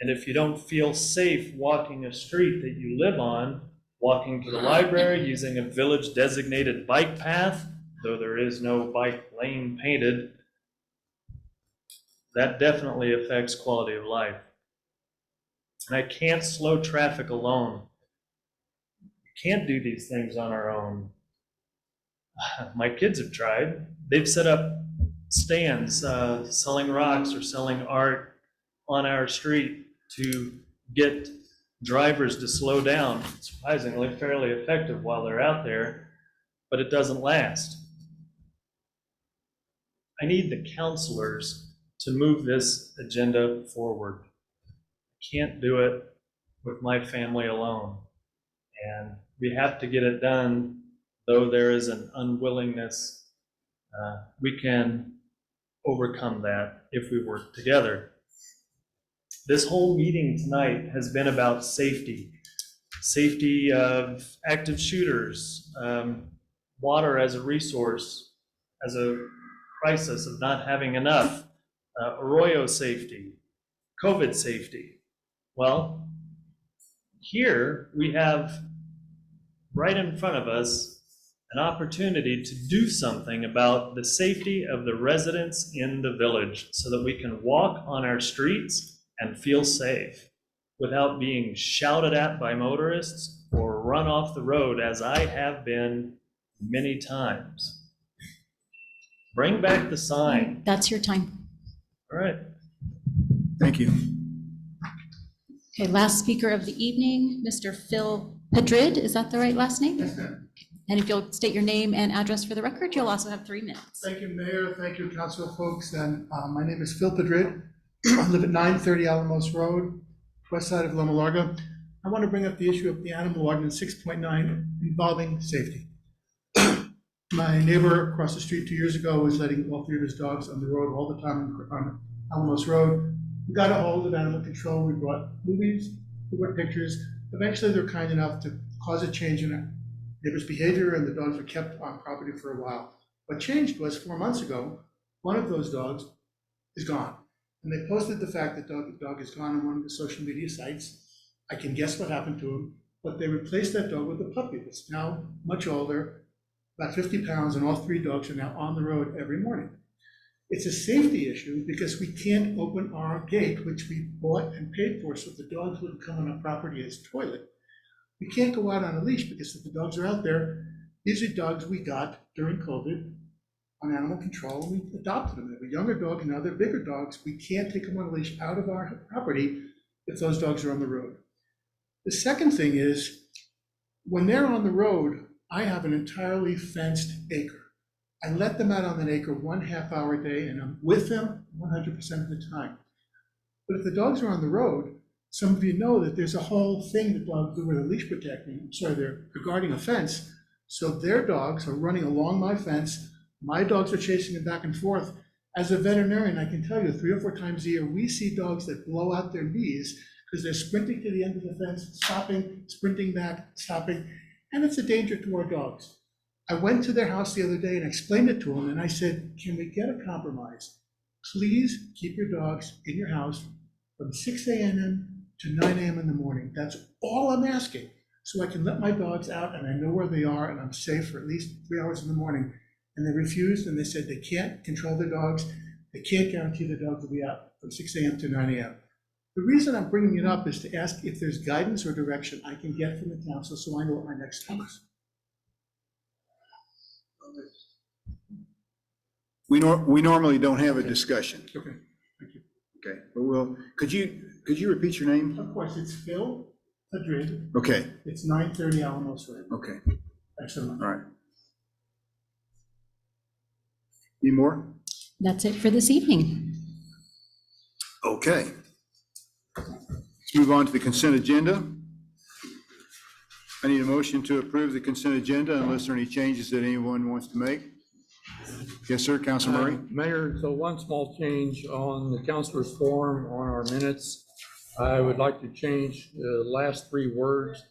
And if you don't feel safe walking a street that you live on, walking to the library, using a village designated bike path, though there is no bike lane painted, that definitely affects quality of life. And I can't slow traffic alone. We can't do these things on our own. My kids have tried. They've set up stands selling rocks or selling art on our street to get drivers to slow down. Surprisingly, fairly effective while they're out there, but it doesn't last. I need the counselors to move this agenda forward. I can't do it with my family alone. And we have to get it done, though there is an unwillingness. We can overcome that if we work together. This whole meeting tonight has been about safety. Safety of active shooters, water as a resource, as a crisis of not having enough, Arroyo safety, COVID safety. Well, here we have right in front of us an opportunity to do something about the safety of the residents in the village so that we can walk on our streets and feel safe without being shouted at by motorists or run off the road, as I have been many times. Bring back the sign. That's your time. All right. Thank you. Okay, last speaker of the evening, Mr. Phil Pedrid. Is that the right last name? Yes, ma'am. And if you'll state your name and address for the record, you'll also have 3 minutes. Thank you, Mayor. Thank you, council folks. And my name is Phil Pedrid. I live at 930 Alamos Road, west side of Loma Larga. I want to bring up the issue of the animal ordinance 6.9 involving safety. My neighbor across the street 2 years ago was letting all 3 of his dogs on the road all the time on Alamos Road. We got a hold of animal control. We brought movies, we brought pictures. Eventually, they're kind enough to cause a change in our neighbor's behavior, and the dogs were kept on property for a while. What changed was 4 months ago, one of those dogs is gone. And they posted the fact that the dog is gone on one of the social media sites. I can guess what happened to him, but they replaced that dog with a puppy that's now much older, about 50 pounds, and all 3 dogs are now on the road every morning. It's a safety issue because we can't open our gate, which we bought and paid for, so the dogs wouldn't come on our property as toilet. We can't go out on a leash because if the dogs are out there, these are dogs we got during COVID on animal control, and we adopted them. They have a younger dog and now they're bigger dogs. We can't take them on a leash out of our property if those dogs are on the road. The second thing is, when they're on the road, I have an entirely fenced acre. I let them out on that acre 1/2 hour a day, and I'm with them 100% of the time. But if the dogs are on the road, some of you know that there's a whole thing that dogs do with a leash protecting. They're guarding a fence. So their dogs are running along my fence. My dogs are chasing them back and forth. As a veterinarian, I can tell you 3 or 4 times a year, we see dogs that blow out their knees because they're sprinting to the end of the fence, stopping, sprinting back, stopping, and it's a danger to our dogs. I went to their house the other day and explained it to them, and I said, can we get a compromise? Please keep your dogs in your house from 6 a.m. to 9 a.m. in the morning. That's all I'm asking, so I can let my dogs out and I know where they are and I'm safe for at least 3 hours in the morning. And they refused, and they said they can't control their dogs. They can't guarantee the dogs will be out from 6 a.m. to 9 a.m. The reason I'm bringing it up is to ask if there's guidance or direction I can get from the council so I know what my next step is. We normally don't have a discussion. Okay, thank you. Okay. well, could you repeat your name? Of course, it's Phil Madrid. Okay, It's 930 Alamos Road. okay, Thanks so much. all right. Any more? That's it for this evening. Okay. Let's move on to the consent agenda. I need a motion to approve the consent agenda unless there are any changes that anyone wants to make. Yes, sir, Councilor Murray? Mayor, so one small change on the counselor's forum on our minutes. I would like to change the last three words,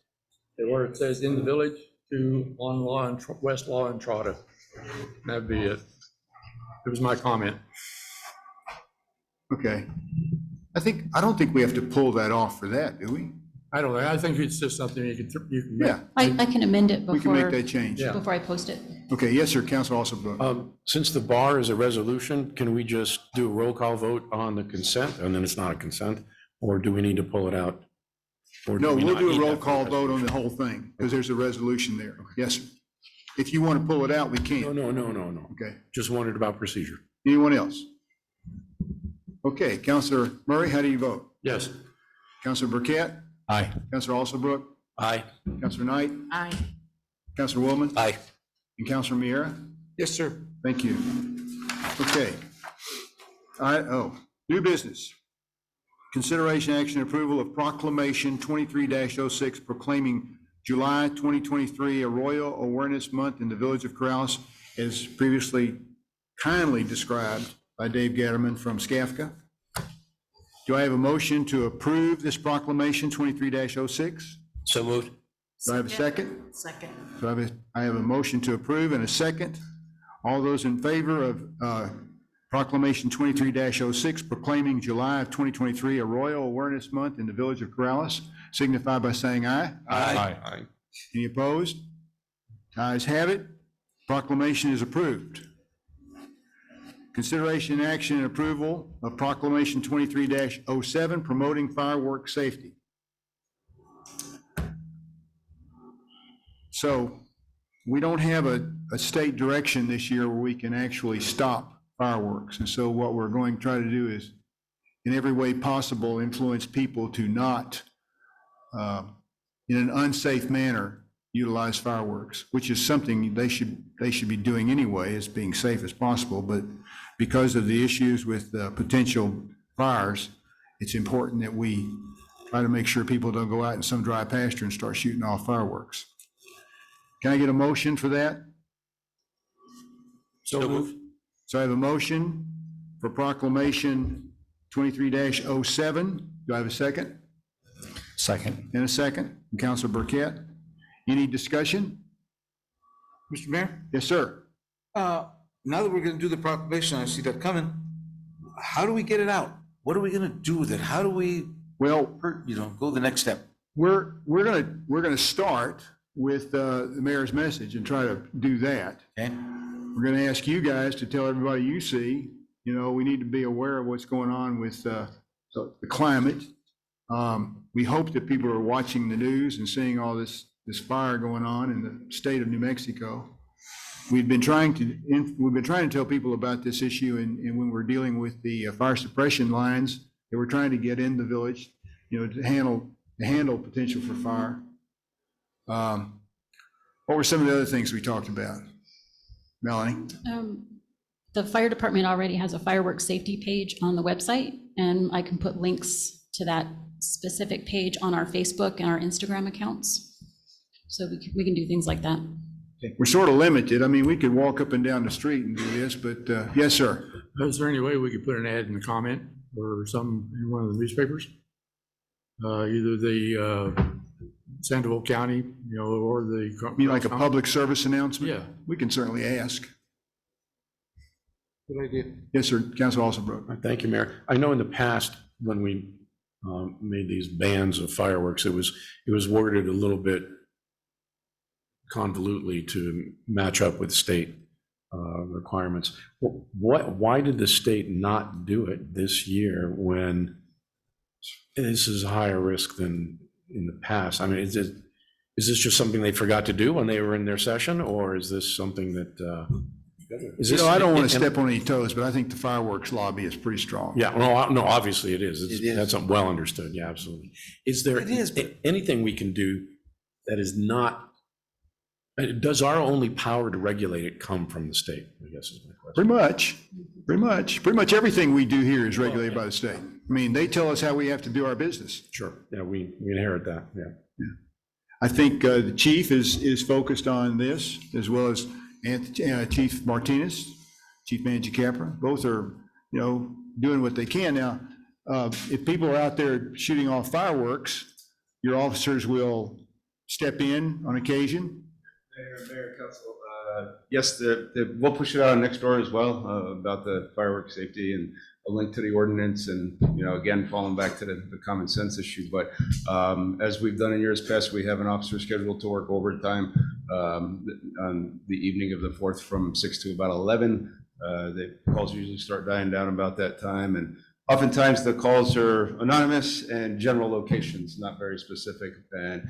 where it says in the village, to on Law and West Law and Trotta. That'd be it. It was my comment. Okay. I don't think we have to pull that off for that, do we? I don't know. I think it's just something you can. Yeah. I can amend it We can make before, that change. Yeah. before I post it. Okay, yes, sir, Council Alsabrook. Since the bar is a resolution, can we just do a roll call vote on the consent, and then it's not a consent? Or do we need to pull it out? Or No, we we'll not do a need roll that for call the vote on the whole thing, because there's a resolution there. Yes, sir. If you want to pull it out, we can. No. Okay. Just wondered about procedure. Anyone else? Okay, Councilor Murray, how do you vote? Yes. Councilor Burkett? Aye. Councilor Alsabrook? Aye. Councilor Knight? Aye. Councilor Willman? Aye. And Councilor Miera? Yes, sir. Thank you. Okay. New business. Consideration, action, and approval of proclamation 23-06 proclaiming July 2023 Arroyo Awareness Month in the Village of Corrales, as previously kindly described by Dave Gatterman from SCAFCA. Do I have a motion to approve this proclamation 23-06? So moved. Do I have a second? Second. So I have a motion to approve and a second. All those in favor of proclamation 23-06 proclaiming July of 2023 Arroyo Awareness Month in the Village of Corrales, signify by saying aye. Aye. Any opposed? Ayes have it. Proclamation is approved. Consideration, action, and approval of proclamation 23-07 promoting fireworks safety. So we don't have a state direction this year where we can actually stop fireworks. And so what we're going to try to do is, in every way possible, influence people to not, in an unsafe manner, utilize fireworks, which is something they should be doing anyway, as being safe as possible. But because of the issues with potential fires, it's important that we try to make sure people don't go out in some dry pasture and start shooting off fireworks. Can I get a motion for that? So moved. So I have a motion for proclamation 23-07. Do I have a second? Second. And a second from Councilor Burkett. Any discussion? Mr. Mayor, Yes, sir. now that we're gonna do the proclamation, I see that coming. How do we get it out? What are we gonna do with it? How do we, Well, go the next step? we're gonna start with the mayor's message and try to do that. Okay. We're gonna ask you guys to tell everybody you see, we need to be aware of what's going on with the climate. We hope that people are watching the news and seeing all this fire going on in the state of New Mexico. We've been trying to tell people about this issue, and when we're dealing with the fire suppression lines that we're trying to get in the village, to handle potential for fire. What were some of the other things we talked about? Melanie? The fire department already has a fireworks safety page on the website, and I can put links to that specific page on our Facebook and our Instagram accounts. So we can do things like that. We're sort of limited. I mean, we could walk up and down the street and do this, but yes, sir. Is there any way we could put an ad in the comment or in one of the newspapers? Either the Sandoval County, or the. You mean like a public service announcement? Yeah. We can certainly ask. Good idea. Yes, sir. Council Alsabrook. Thank you, Mayor. I know in the past, when we made these bans of fireworks, it was worded a little bit convolutely to match up with state requirements. Why did the state not do it this year when this is higher risk than in the past? I mean, is this just something they forgot to do when they were in their session, or is this something that Is You this- know, I don't want to and- step on any toes, but I think the fireworks lobby is pretty strong. Yeah, no, obviously it is. It is. That's well understood. Yeah, absolutely. Is there It is, but- anything we can do that is not, does our only power to regulate it come from the state, I guess is my question. Pretty much everything we do here is regulated by the state. I mean, they tell us how we have to do our business. Sure, yeah, we inherit that, yeah. I think the chief is focused on this, as well as Chief Martinez, Chief Manji Capra. Both are, you know, doing what they can. Now, if people are out there shooting off fireworks, your officers will step in on occasion. Mayor, Council, yes, we'll push it out on next door as well, about the fireworks safety and a link to the ordinance and, you know, again, falling back to the common sense issue. But as we've done in years past, we have an officer scheduled to work overtime on the evening of the 4th from 6 to about 11. The calls usually start dying down about that time. And oftentimes the calls are anonymous and general locations, not very specific. And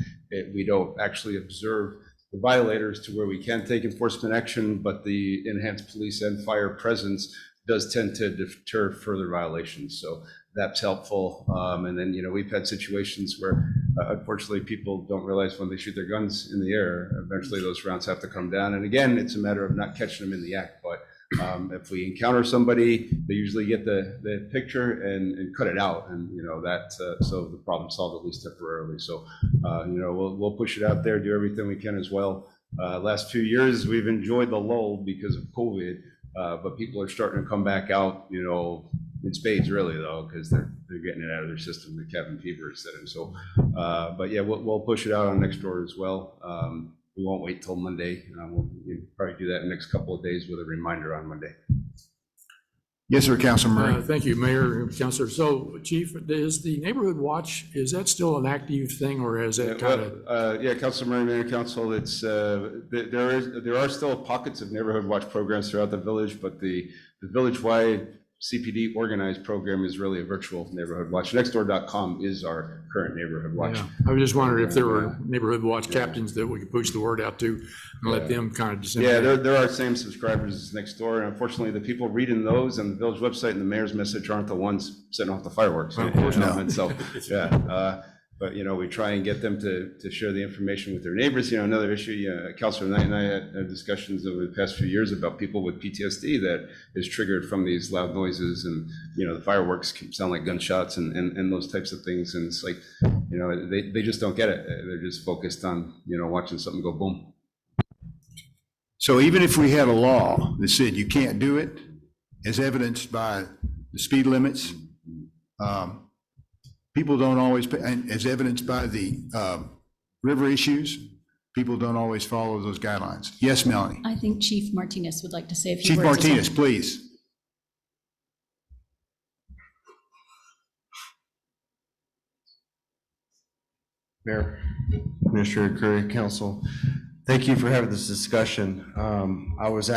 we don't actually observe the violators to where we can take enforcement action, but the enhanced police and fire presence does tend to deter further violations. So that's helpful. And then, you know, we've had situations where unfortunately people don't realize when they shoot their guns in the air, eventually those rounds have to come down. And again, it's a matter of not catching them in the act. But if we encounter somebody, they usually get the picture and cut it out. And, you know, that, so the problem solved at least temporarily. So, you know, we'll push it out there, do everything we can as well. Last few years, we've enjoyed the lull because of COVID. But people are starting to come back out, you know, in spades really though, because they're getting it out of their system. The cabin fever is setting. So, but yeah, we'll push it out on next door as well. We won't wait till Monday. We'll probably do that in the next couple of days with a reminder on Monday. Yes, sir, Councilman Murray. Thank you, Mayor, Councilor. So, Chief, is the Neighborhood Watch, is that still an active thing, or is it kind of? Yeah, Councilman Murray, Mayor, Council, it's, there are still pockets of Neighborhood Watch programs throughout the village, but the village-wide CPD organized program is really a virtual Neighborhood Watch. Nextdoor.com is our current Neighborhood Watch. Yeah. I was just wondering if there were Neighborhood Watch captains that we could push the word out to and let them kind of disseminate. Yeah, there are same subscribers as Nextdoor, and unfortunately, the people reading those and the village website and the mayor's message aren't the ones setting off the fireworks. Of course not. And so, yeah, but, you know, we try and get them to share the information with their neighbors. You know, another issue, Councilor Knight and I had discussions over the past few years about people with PTSD that is triggered from these loud noises, and, you know, the fireworks can sound like gunshots and those types of things. And it's like, you know, they just don't get it. They're just focused on, you know, watching something go boom. So even if we had a law that said you can't do it, as evidenced by the speed limits, people don't always, and as evidenced by the river issues, people don't always follow those guidelines. Yes, Melanie? I think Chief Martinez would like to say a few Chief words. as well. Martinez, please. Mayor, Administrator Curry, Council, thank you for having this discussion. I was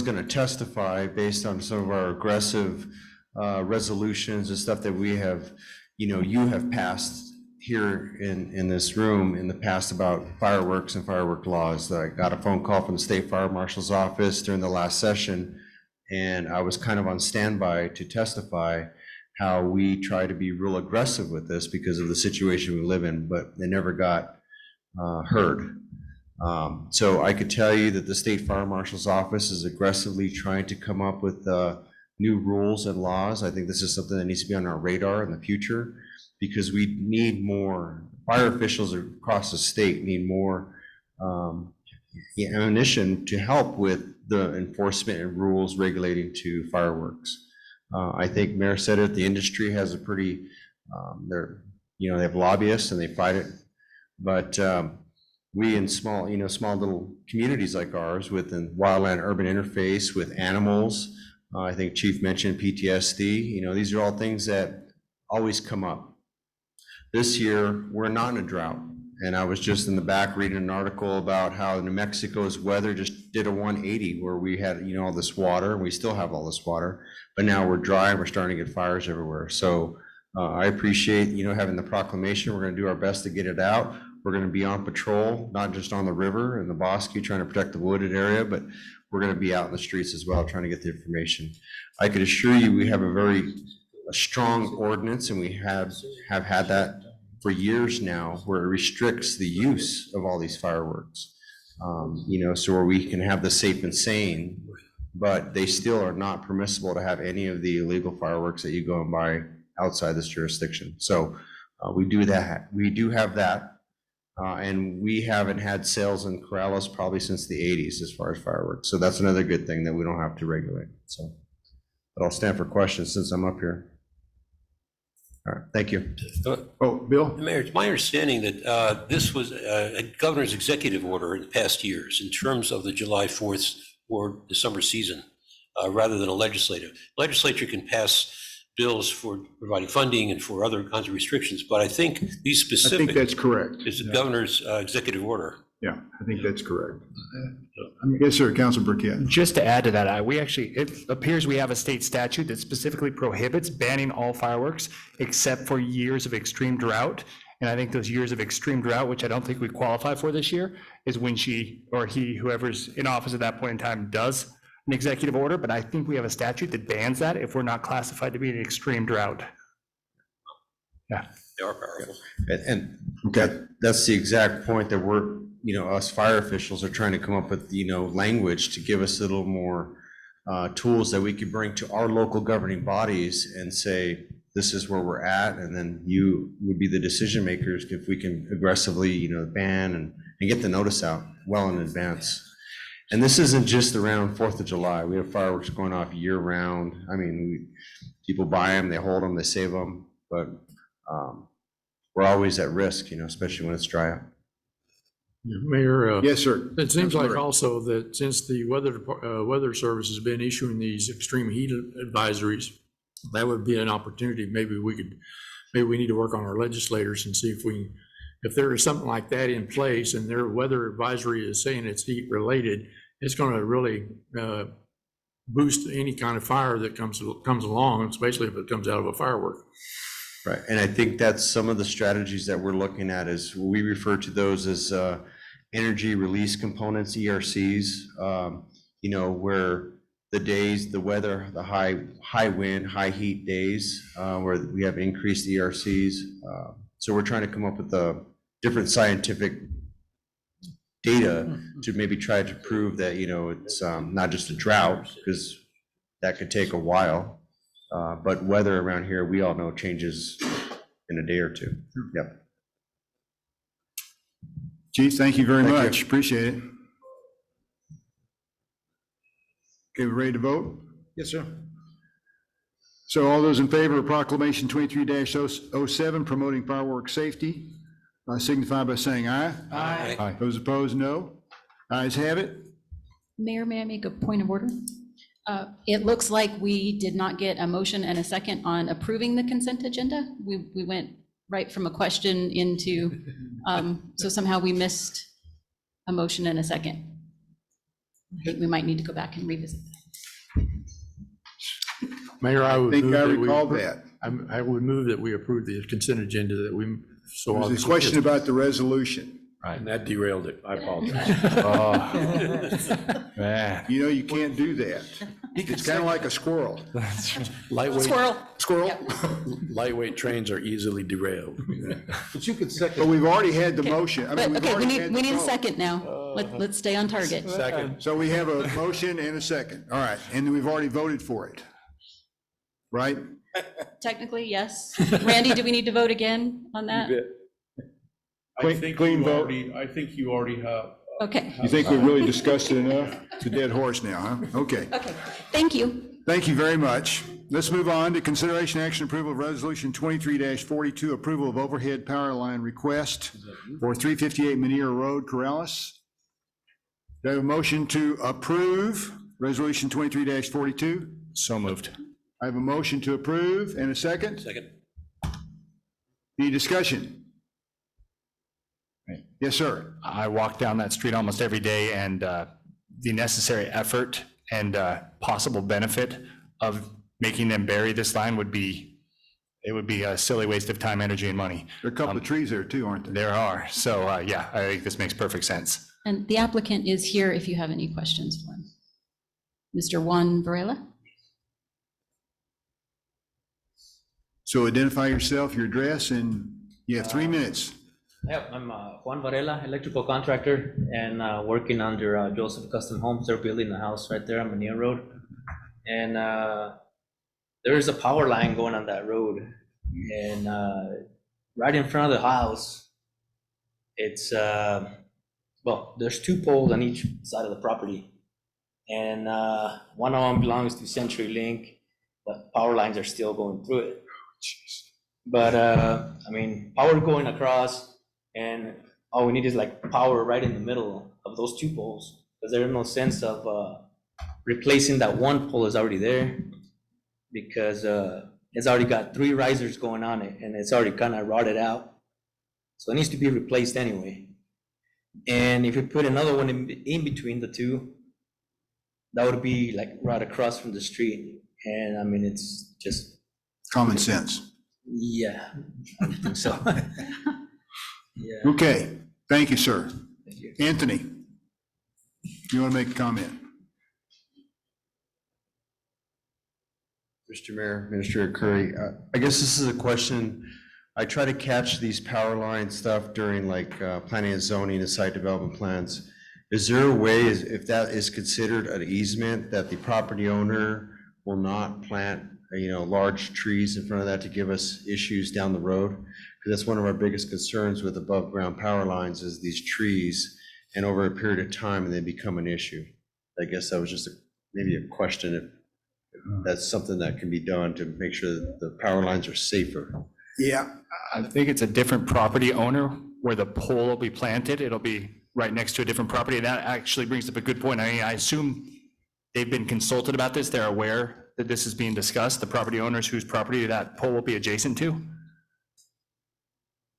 going to testify based on some of our aggressive resolutions and stuff that we have, you have passed here in this room in the past about fireworks and firework laws. I got a phone call from the State Fire Marshal's office during the last session, and I was kind of on standby to testify how we try to be real aggressive with this because of the situation we live in, but they never got heard. So I could tell you that the State Fire Marshal's office is aggressively trying to come up with new rules and laws. I think this is something that needs to be on our radar in the future because we need more, fire officials across the state need more ammunition to help with the enforcement and rules regulating to fireworks. I think Mayor said it, the industry has a pretty, they have lobbyists and they fight it. But we in small little communities like ours with the wildland urban interface with animals, I think Chief mentioned PTSD, these are all things that always come up. This year, we're not in a drought. And I was just in the back reading an article about how New Mexico's weather just did a 180 where we had, all this water, and we still have all this water, but now we're dry and we're starting to get fires everywhere. So I appreciate, having the proclamation. We're going to do our best to get it out. We're going to be on patrol, not just on the river and the bosque, trying to protect the wooded area, but we're going to be out in the streets as well, trying to get the information. I could assure you, we have a strong ordinance, and we have had that for years now, where it restricts the use of all these fireworks. So where we can have the safe and sane, but they still are not permissible to have any of the illegal fireworks that you go and buy outside this jurisdiction. So we do that. We do have that. And we haven't had sales in Corrales probably since the 80s as far as fireworks. So that's another good thing that we don't have to regulate. So, but I'll stand for questions since I'm up here. All right, thank you. Bill? Mayor, it's my understanding that this was a governor's executive order in the past years in terms of the July 4th or December season, rather than a legislative. Legislature can pass bills for providing funding and for other kinds of restrictions, but I think these specific. I think that's correct. Is the governor's executive order. Yeah, I think that's correct. Yes, sir, Council Burkett. Just to add to that, it appears we have a state statute that specifically prohibits banning all fireworks except for years of extreme drought. And I think those years of extreme drought, which I don't think we qualify for this year, is when she or he, whoever's in office at that point in time, does an executive order. But I think we have a statute that bans that if we're not classified to be an extreme drought. Yeah. They are powerful. And that's the exact point that we're, us fire officials are trying to come up with, language to give us a little more tools that we could bring to our local governing bodies and say, this is where we're at, and then you would be the decision makers if we can aggressively, ban and get the notice out well in advance. And this isn't just around 4th of July. We have fireworks going off year round. I mean, people buy them, they hold them, they save them, but we're always at risk, especially when it's dry out. Mayor. Yes, sir. It seems like also that since the Weather Service has been issuing these extreme heat advisories, that would be an opportunity. Maybe we need to work on our legislators and see if there is something like that in place and their weather advisory is saying it's heat related, it's going to really boost any kind of fire that comes along, especially if it comes out of a firework. Right, and I think that's some of the strategies that we're looking at is we refer to those as energy release components, ERCs, where the days, the weather, the high wind, high heat days, where we have increased ERCs. So we're trying to come up with the different scientific data to maybe try to prove that, it's not just a drought, because that could take a while. But weather around here, we all know, changes in a day or two. Yep. Chief, thank you very much. Appreciate it. Okay, we ready to vote? Yes, sir. So all those in favor of proclamation 23-07 promoting fireworks safety, signify by saying aye. Aye. Those opposed, no. Ayes have it. Mayor, may I make a point of order? It looks like we did not get a motion and a second on approving the consent agenda. We went right from a question into, so somehow we missed a motion and a second. I think we might need to go back and revisit that. Mayor, I would think move I that we recall appro- that. I would move that we approve the consent agenda that we so. There's a obviously- question about the resolution. Right, and that derailed it. I apologize. Man. You can't do that. It's kind of like a squirrel. Lightweight, Squirrel. lightweight trains are easily derailed. But you could second. But we've already had the motion. I mean, But, we've okay, already had we the need a vote. second now. Let's stay on target. Second. So we have a motion and a second. All right, and we've already voted for it. Right? Technically, yes. Randy, do we need to vote again on that? Clean vote. I think you already have. Okay, You think we really discussed it enough? It's a dead horse now, huh? Okay. okay. Thank you. Thank you very much. Let's move on to consideration action approval of resolution 23-42, approval of overhead power line request for 358 Manera Road, Corrales. Do I have a motion to approve resolution 23-42? So moved. I have a motion to approve and a second. Second. Any discussion? Yes, sir. I walk down that street almost every day, and the necessary effort and possible benefit of making them bury this line would be it would be a silly waste of time, energy, and money. There are a couple of trees there too, aren't there? There are. So, yeah, I think this makes perfect sense. And the applicant is here if you have any questions for him. Mr. Juan Varela? So identify yourself, your address, and you have 3 minutes. Yeah, I'm Juan Varela, electrical contractor, and working under Joseph Custom Homes. They're building a house right there on Manila Road. And there is a power line going on that road. And right in front of the house, it's, well, there's 2 poles on each side of the property. And one of them belongs to CenturyLink, but power lines are still going through it. But I mean, power going across, and all we need is like power right in the middle of those 2 poles, because there's no sense of replacing that 1 pole is already there, because it's already got 3 risers going on it, and it's already kind of rotted out, so it needs to be replaced anyway. And if you put another one in between the 2, that would be like right across from the street, and I mean, it's just Common sense. yeah, I would think so. Yeah. Okay, thank you, sir. Thank you. Anthony, you want to make a comment? Mr. Mayor, Administrator Curry, I guess this is a question, I try to catch these power line stuff during like planning and zoning and site development plans. Is there a way, if that is considered an easement, that the property owner will not plant, large trees in front of that to give us issues down the road? Because that's one of our biggest concerns with above ground power lines is these trees, and over a period of time, and they become an issue. I guess that was just maybe a question if that's something that can be done to make sure that the power lines are safer. Yeah. I think it's a different property owner where the pole will be planted. It'll be right next to a different property. And that actually brings up a good point. I mean, I assume they've been consulted about this. They're aware that this is being discussed, the property owners whose property that pole will be adjacent to.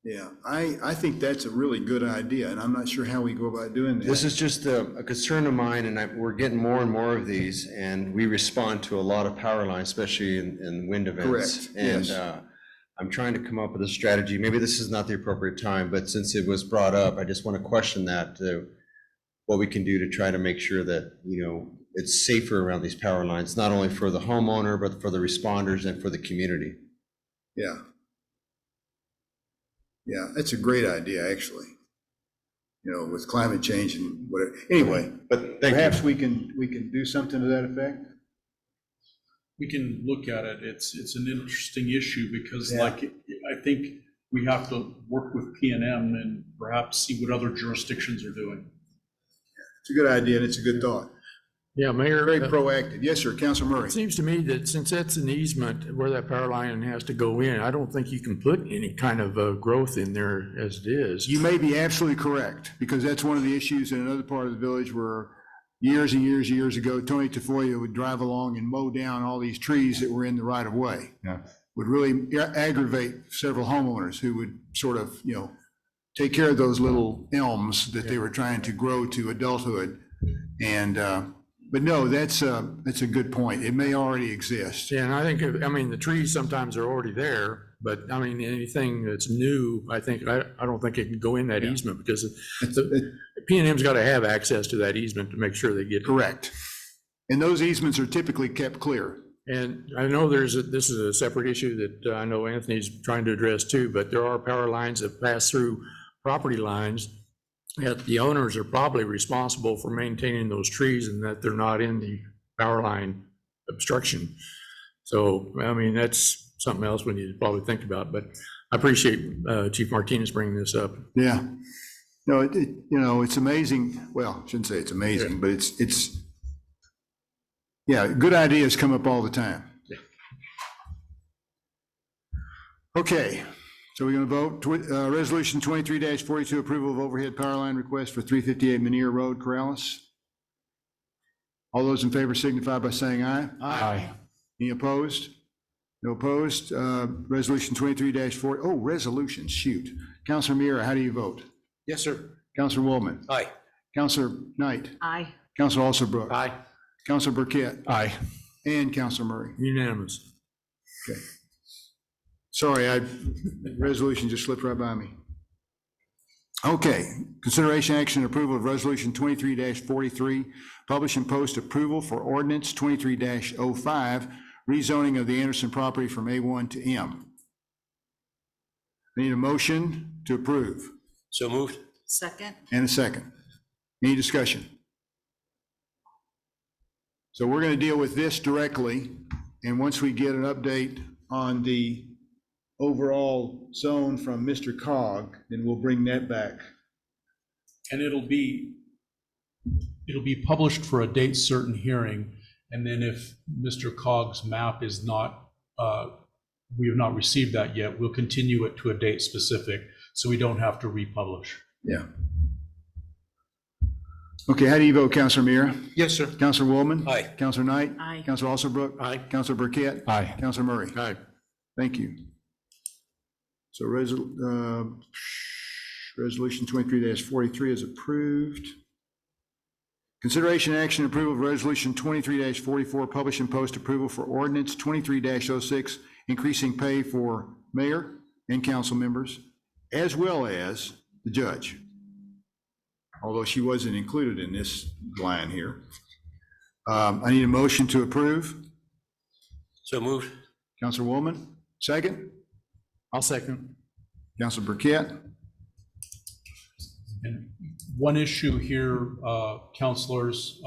Yeah, I think that's a really good idea, and I'm not sure how we go about doing that. This is just a concern of mine, and we're getting more and more of these, and we respond to a lot of power lines, especially in wind events. Correct, And yes. I'm trying to come up with a strategy. Maybe this is not the appropriate time, but since it was brought up, I just want to question that, what we can do to try to make sure that, it's safer around these power lines, not only for the homeowner, but for the responders and for the community. Yeah. Yeah, that's a great idea, actually. With climate change and whatever. Anyway, but perhaps we can do something to that effect? We can look at it. It's an interesting issue because Yeah. like, I think we have to work with P&M and perhaps see what other jurisdictions are doing. It's a good idea, and it's a good thought. Yeah, Mayor. Very proactive. Yes, sir, Councilor Murray. It seems to me that since that's an easement where that power line has to go in, I don't think you can put any kind of growth in there as it is. You may be absolutely correct, because that's one of the issues in another part of the village where years and years ago, Tony Tafoya would drive along and mow down all these trees that were in the right of way. Yeah. Would really aggravate several homeowners who would sort of, take care of those little elms that they were trying to grow to adulthood. And, but no, that's a good point. It may already exist. Yeah, and I think, the trees sometimes are already there, but anything that's new, I don't think it can go in that easement because the P&M's got to have access to that easement to make sure they get. Correct. And those easements are typically kept clear. And I know this is a separate issue that I know Anthony's trying to address too, but there are power lines that pass through property lines that the owners are probably responsible for maintaining those trees and that they're not in the power line obstruction. So, that's something else we need to probably think about, but I appreciate Chief Martinez bringing this up. Yeah. No, it's amazing. Well, I shouldn't say it's amazing, but it's good ideas come up all the time. Yeah. Okay. So we're going to vote, Resolution 23-42, approval of overhead power line request for 358 Manir Road, Corrales. All those in favor signify by saying aye. Aye. Any opposed? No opposed. Resolution 23-40, resolutions, shoot. Councilor Mira, how do you vote? Yes, sir. Councilor Woolman? Aye. Councilor Knight? Aye. Councilor Alsterbrook? Aye. Councilor Burkett? Aye. And Councilor Murray? Unanimous. Okay. Sorry, resolution just slipped right by me. Okay, consideration action and approval of resolution 23-43, publish and post approval for ordinance 23-05, rezoning of the Anderson property from A1 to M. I need a motion to approve. So moved. Second? And a second. Any discussion? So we're going to deal with this directly, and once we get an update on the overall zone from Mr. Cog, then we'll bring that back. And it'll be published for a date certain hearing. And then if Mr. Cog's map is not, we have not received that yet, we'll continue it to a date specific, so we don't have to republish. Yeah. Okay, how do you vote, Councilor Mira? Yes, sir. Councilor Woolman? Aye. Councilor Knight? Aye. Councilor Alsterbrook? Aye. Councilor Burkett? Aye. Councilor Murray? Aye. Thank you. So resolution 23-43 is approved. Consideration action approval of resolution 23-44, publish and post approval for ordinance 23-06, increasing pay for mayor and council members, as well as the judge. Although she wasn't included in this line here. I need a motion to approve. So moved. Councilor Woolman, second. I'll second. Councilor Burkett. And one issue here, counselors,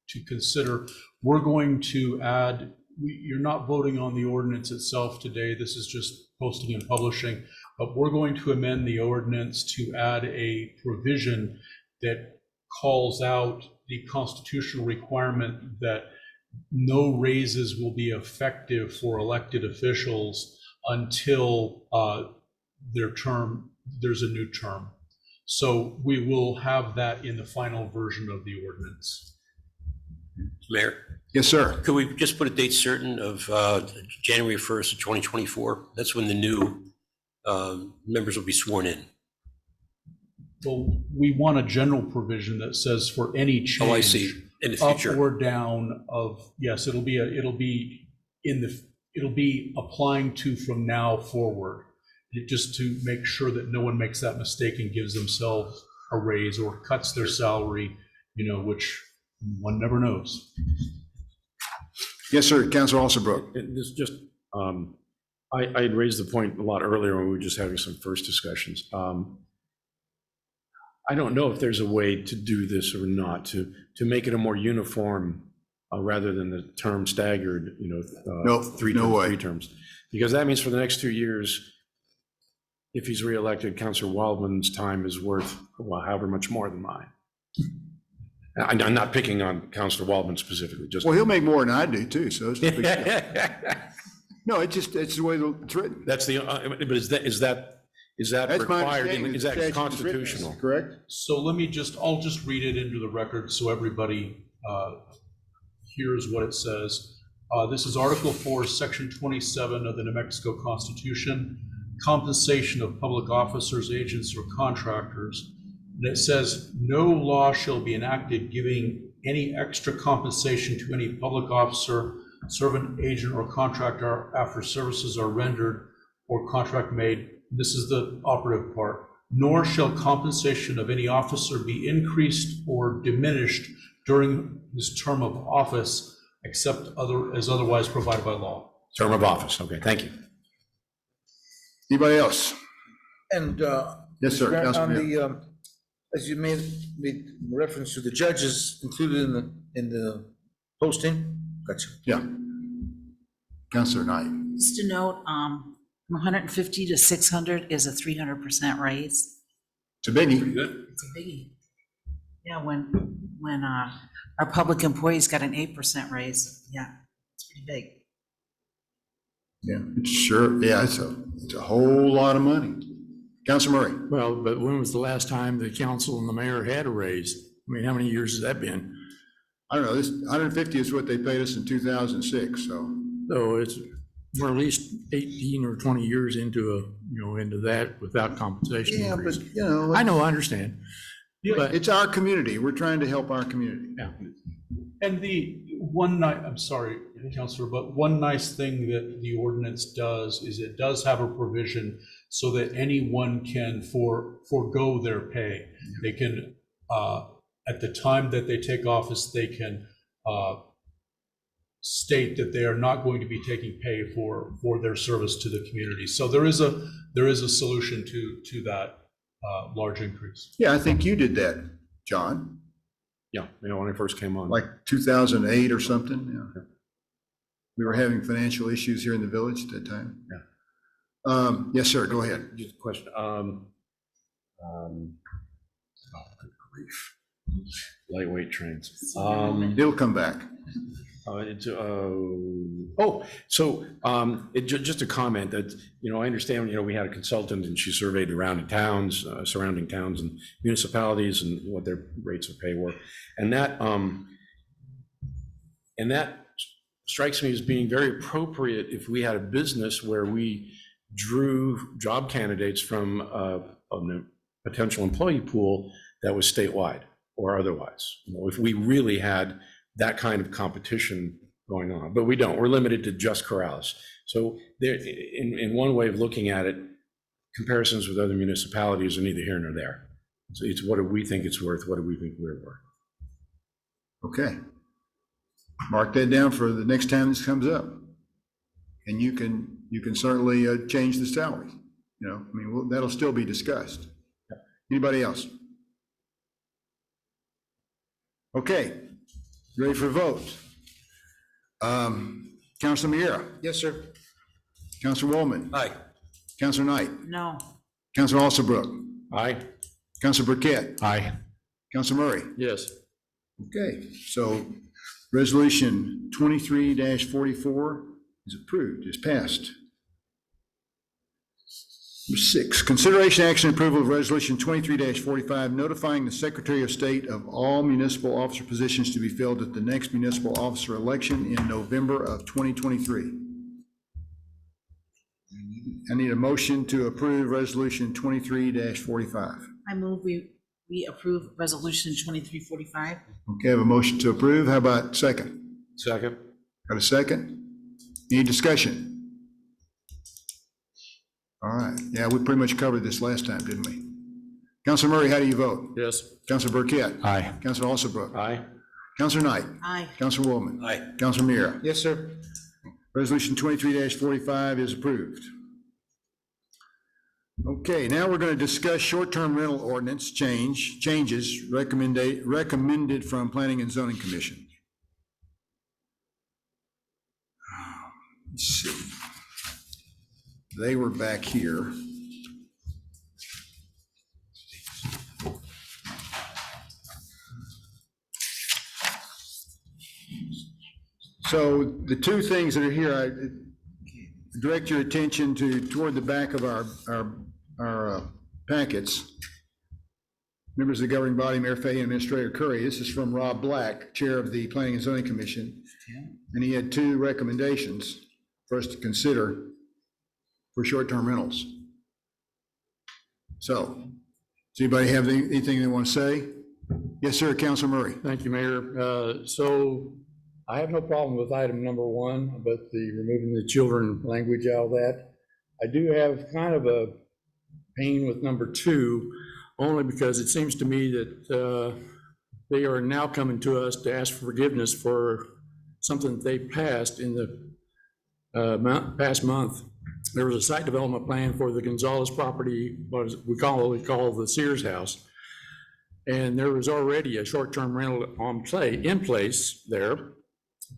to consider, we're going to add, you're not voting on the ordinance itself today, this is just posting and publishing, but we're going to amend the ordinance to add a provision that calls out the constitutional requirement that no raises will be effective for elected officials until there's a new term. So we will have that in the final version of the ordinance. Mayor, Yes, sir. could we just put a date certain of January 1st of 2024? That's when the new members will be sworn in. Well, we want a general provision that says for any change. Oh, I see. In the Up future. or down of, yes, it'll be applying to from now forward. Just to make sure that no one makes that mistake and gives themselves a raise or cuts their salary, which one never knows. Yes, sir. Councilor Alsterbrook. And this just, I had raised the point a lot earlier when we were just having some first discussions. I don't know if there's a way to do this or not, to make it a more uniform, rather than the term staggered, No, three no terms, way. 3 terms. Because that means for the next 2 years, if he's reelected, Councilor Waldman's time is worth, well, however much more than mine. I'm not picking on Councilor Waldman specifically, just. Well, he'll make more than I do too, so it's no big deal. No, it's the way it's written. That's the, but is that That's my required, understanding. is The that statute is written, constitutional? correct? So I'll just read it into the record so everybody hears what it says. This is Article 4, Section 27 of the New Mexico Constitution, compensation of public officers, agents, or contractors. And it says, no law shall be enacted giving any extra compensation to any public officer, servant, agent, or contractor after services are rendered or contract made. This is the operative part. Nor shall compensation of any officer be increased or diminished during his term of office, except as otherwise provided by law. Term of office, okay, thank you. Anybody else? And Yes, sir. on Councilor Mira. the, as you made reference to the judges included in the posting. Gotcha. Yeah. Councilor Knight. Just a note, from 150 to 600 is a 300% raise. It's a biggie. It's a biggie. Yeah, when our public employees got an 8% raise, yeah, it's pretty big. Yeah, it's sure. Yeah, it's a whole lot of money. Councilor Murray. Well, but when was the last time the council and the mayor had a raise? I mean, how many years has that been? I don't know, this 150 is what they paid us in 2006, so. So we're at least 18 or 20 years into into that without compensation. Yeah, increase. but I know, I understand. But it's our community. We're trying to help our community. Yeah. And the one night, I'm sorry, Counselor, but one nice thing that the ordinance does is it does have a provision so that anyone can forego their pay. They can, at the time that they take office, they can state that they are not going to be taking pay for their service to the community. So there is a solution to that large increase. Yeah, I think you did that, John, Yeah, when I first came on. like 2008 or something. Yeah. We were having financial issues here in the village at that time. Yeah. Yes, sir, go ahead. Just a question. Oh, good grief. Lightweight trains. It'll come back. Just a comment that, I understand, we had a consultant and she surveyed around the towns, surrounding towns and municipalities and what their rates of pay were. And that strikes me as being very appropriate if we had a business where we drew job candidates from a potential employee pool that was statewide or otherwise. If we really had that kind of competition going on, but we don't. We're limited to just Corrales. So there, in one way of looking at it, comparisons with other municipalities are neither here nor there. So it's what do we think it's worth? What do we think we're worth? Okay. Mark that down for the next time this comes up. And you can certainly change the salary. That'll still be discussed. Anybody else? Okay. Ready for a vote? Councilor Miera? Yes, sir. Councilor Woolman? Aye. Councilor Knight? No. Councilor Alsabrook? Aye. Councilor Burkett? Aye. Councilor Murray? Yes. Okay, so resolution 23-44 is approved, is passed. Number 6, consideration action approval of resolution 23-45, notifying the Secretary of State of all municipal officer positions to be filled at the next municipal officer election in November of 2023. I need a motion to approve resolution 23-45. I move we approve resolution 2345. Okay, I have a motion to approve. How about second? Second. Got a second? Any discussion? All right. Yeah, we pretty much covered this last time, didn't we? Councilor Murray, how do you vote? Yes. Councilor Burkett? Aye. Councilor Alsabrook? Aye. Councilor Knight? Aye. Councilor Woolman? Aye. Councilor Miera? Yes, sir. Resolution 23-45 is approved. Okay, now we're going to discuss short-term rental ordinance changes recommended from Planning and Zoning Commission. Let's see. They were back here. So the two things that are here, I direct your attention toward the back of our packets. Members of the governing body, Mayor Fahey and Administrator Curry. This is from Rob Black, Chair of the Planning and Zoning Commission. And he had two recommendations for us to consider for short-term rentals. So, does anybody have anything they want to say? Yes, sir, Councilor Murray. Thank you, Mayor. So I have no problem with item number 1, but the removing the children language out of that. I do have kind of a pain with number 2, only because it seems to me that they are now coming to us to ask for forgiveness for something that they passed in the past month. There was a site development plan for the Gonzalez property, what we call the Sears house. And there was already a short-term rental in place there,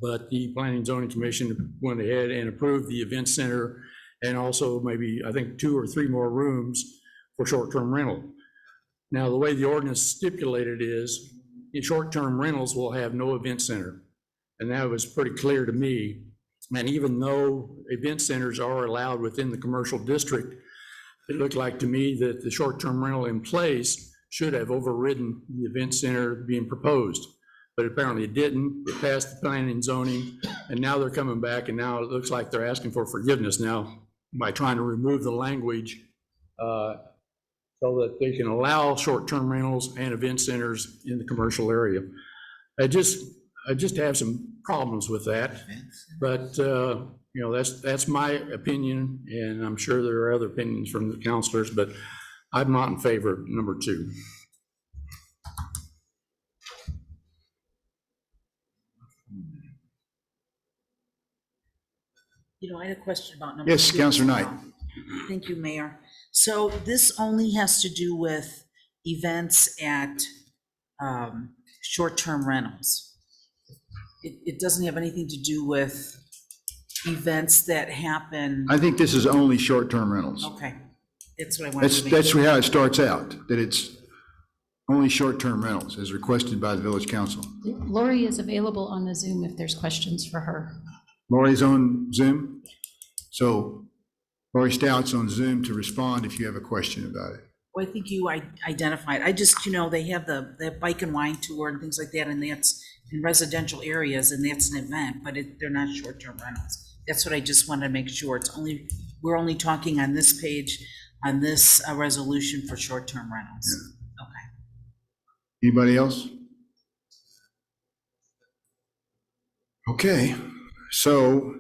but the Planning and Zoning Commission went ahead and approved the event center and also maybe, I think, 2 or 3 more rooms for short-term rental. Now, the way the ordinance stipulated is short-term rentals will have no event center. And that was pretty clear to me. And even though event centers are allowed within the commercial district, it looked like to me that the short-term rental in place should have overridden the event center being proposed. But apparently it didn't. It passed the planning and zoning, and now they're coming back, and now it looks like they're asking for forgiveness now by trying to remove the language so that they can allow short-term rentals and event centers in the commercial area. I just have some problems with that. But, that's my opinion, and I'm sure there are other opinions from the counselors, but I'm not in favor of number 2. I had a question about number. Yes, 2 Counselor as Knight. well. Thank you, Mayor. So this only has to do with events at short-term rentals. It doesn't have anything to do with events that happen. I think this is only short-term rentals. Okay, that's what I wanted to make. That's how it starts out, that it's only short-term rentals as requested by the village council. Lori is available on the Zoom if there's questions for her. Lori's on Zoom. So Lori Stout's on Zoom to respond if you have a question about it. Well, I think you identified, I just, they have the bike and wine tour and things like that, and that's in residential areas, and that's an event, but they're not short-term rentals. That's what I just wanted to make sure. We're only talking on this page, on this resolution for short-term rentals. Okay. Anybody else? Okay, so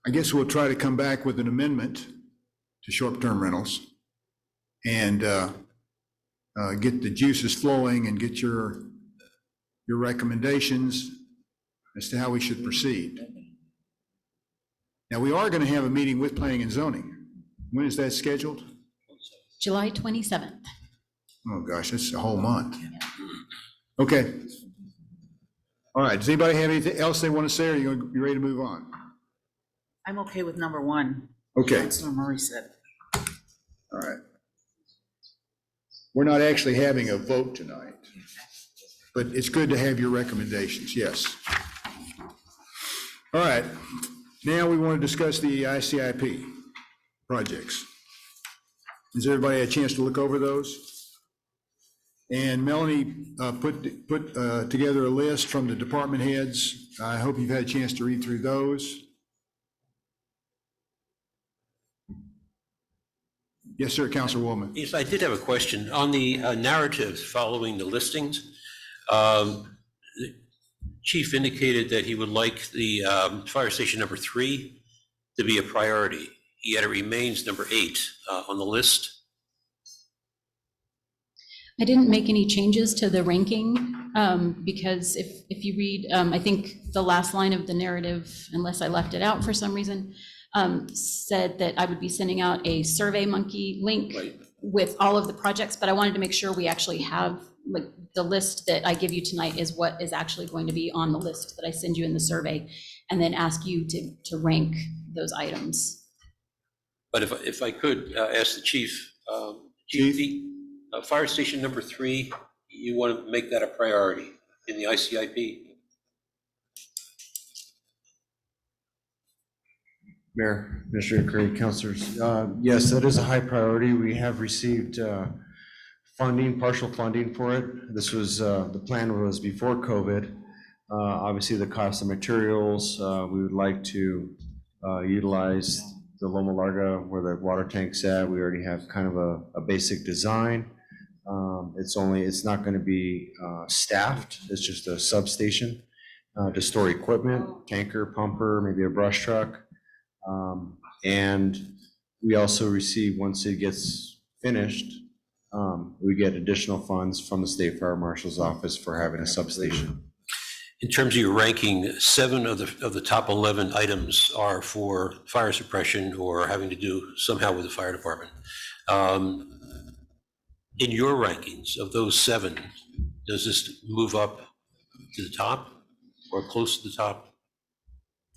I guess we'll try to come back with an amendment to short-term rentals and get the juices flowing and get your recommendations as to how we should proceed. Now, we are going to have a meeting with planning and zoning. When is that scheduled? July 27th. Oh, gosh, that's a whole month. Okay. All right, does anybody have anything else they want to say, or you ready to move on? I'm okay with number 1. Okay. Councilor Murray said. All right. We're not actually having a vote tonight, but it's good to have your recommendations, yes. All right, now we want to discuss the ICIP projects. Has everybody had a chance to look over those? And Melanie put together a list from the department heads. I hope you've had a chance to read through those. Yes, sir, Councilwoman. Yes, I did have a question. On the narrative following the listings, the chief indicated that he would like the fire station number 3 to be a priority, yet it remains number 8 on the list. I didn't make any changes to the ranking because if you read, I think the last line of the narrative, unless I left it out for some reason, said that I would be sending out a SurveyMonkey link with all of the projects, but I wanted to make sure we actually have, like, the list that I give you tonight is what is actually going to be on the list that I send you in the survey, and then ask you to rank those items. But if I could ask the chief, the fire station number 3, you want to make that a priority in the ICIP? Mayor, Mr. Curry, councilors, yes, that is a high priority. We have received funding, partial funding for it. This was, the plan was before COVID. Obviously, the cost of materials, we would like to utilize the Loma Larga where the water tank's at. We already have kind of a basic design. It's not going to be staffed. It's just a substation to store equipment, tanker, pumper, maybe a brush truck. And we also receive, once it gets finished, we get additional funds from the State Fire Marshal's office for having a substation. In terms of your ranking, 7 of the top 11 items are for fire suppression or having to do somehow with the fire department. In your rankings of those 7, does this move up to the top or close to the top?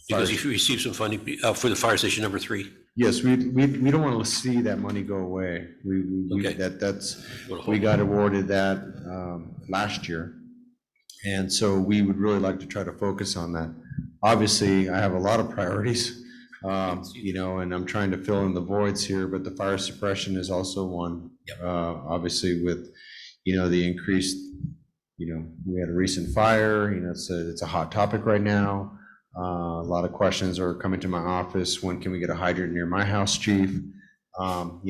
Because you received some funding for the fire station number 3. Yes, we don't want to see that money go away. We got awarded that last year. And so we would really like to try to focus on that. Obviously, I have a lot of priorities, and I'm trying to fill in the voids here, but the fire suppression is also one. Obviously with, the increased, we had a recent fire, it's a hot topic right now. A lot of questions are coming to my office. When can we get a hydrant near my house, chief? We're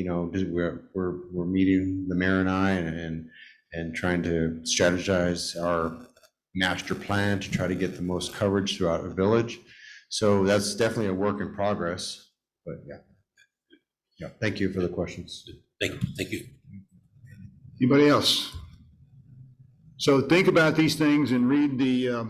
meeting, the mayor and I, and trying to strategize our master plan to try to get the most coverage throughout a village. So that's definitely a work in progress, but yeah. Yeah, thank you for the questions. Thank you. Anybody else? So think about these things and read the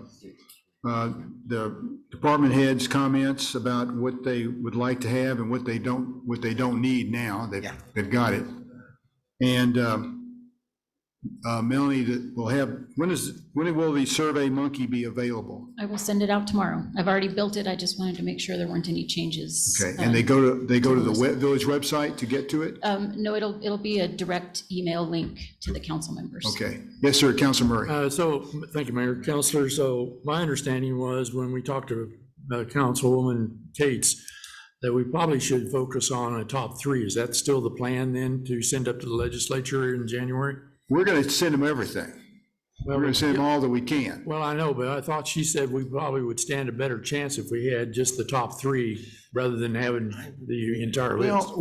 department heads' comments about what they would like to have and what they don't need now. They've got it. And Melanie, that will have, when will the Survey Monkey be available? I will send it out tomorrow. I've already built it. I just wanted to make sure there weren't any changes. Okay, and they go to the village website to get to it? No, it'll be a direct email link to the council members. Okay. Yes, sir, Councilor Murray. So, thank you, Mayor. Counselor, so my understanding was when we talked to Councilwoman Cates, that we probably should focus on a top 3. Is that still the plan then, to send up to the legislature in January? We're going to send them everything. We're going to send them all that we can. Well, I know, but I thought she said we probably would stand a better chance if we had just the top 3 rather than having the entire list. Well,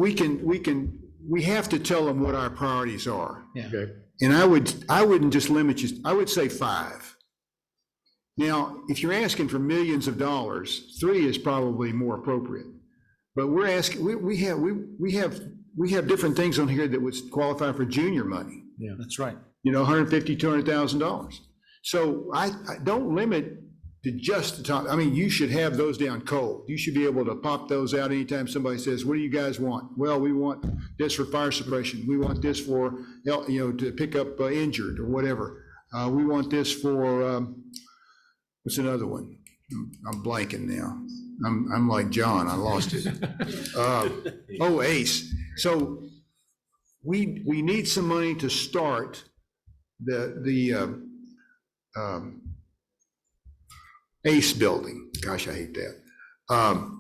we have to tell them what our priorities are. Yeah. Okay. And I wouldn't just limit you, I would say 5. Now, if you're asking for millions of dollars, 3 is probably more appropriate. But we're asking, we have different things on here that would qualify for junior money. Yeah, that's right. You know, $150,000, $200,000. So I don't limit to just the top. I mean, you should have those down cold. You should be able to pop those out anytime somebody says, what do you guys want? Well, we want this for fire suppression. We want this for, to pick up injured or whatever. We want this for, what's another one? I'm blanking now. I'm like John, I lost it. ACE. So we need some money to start the ACE building. Gosh, I hate that.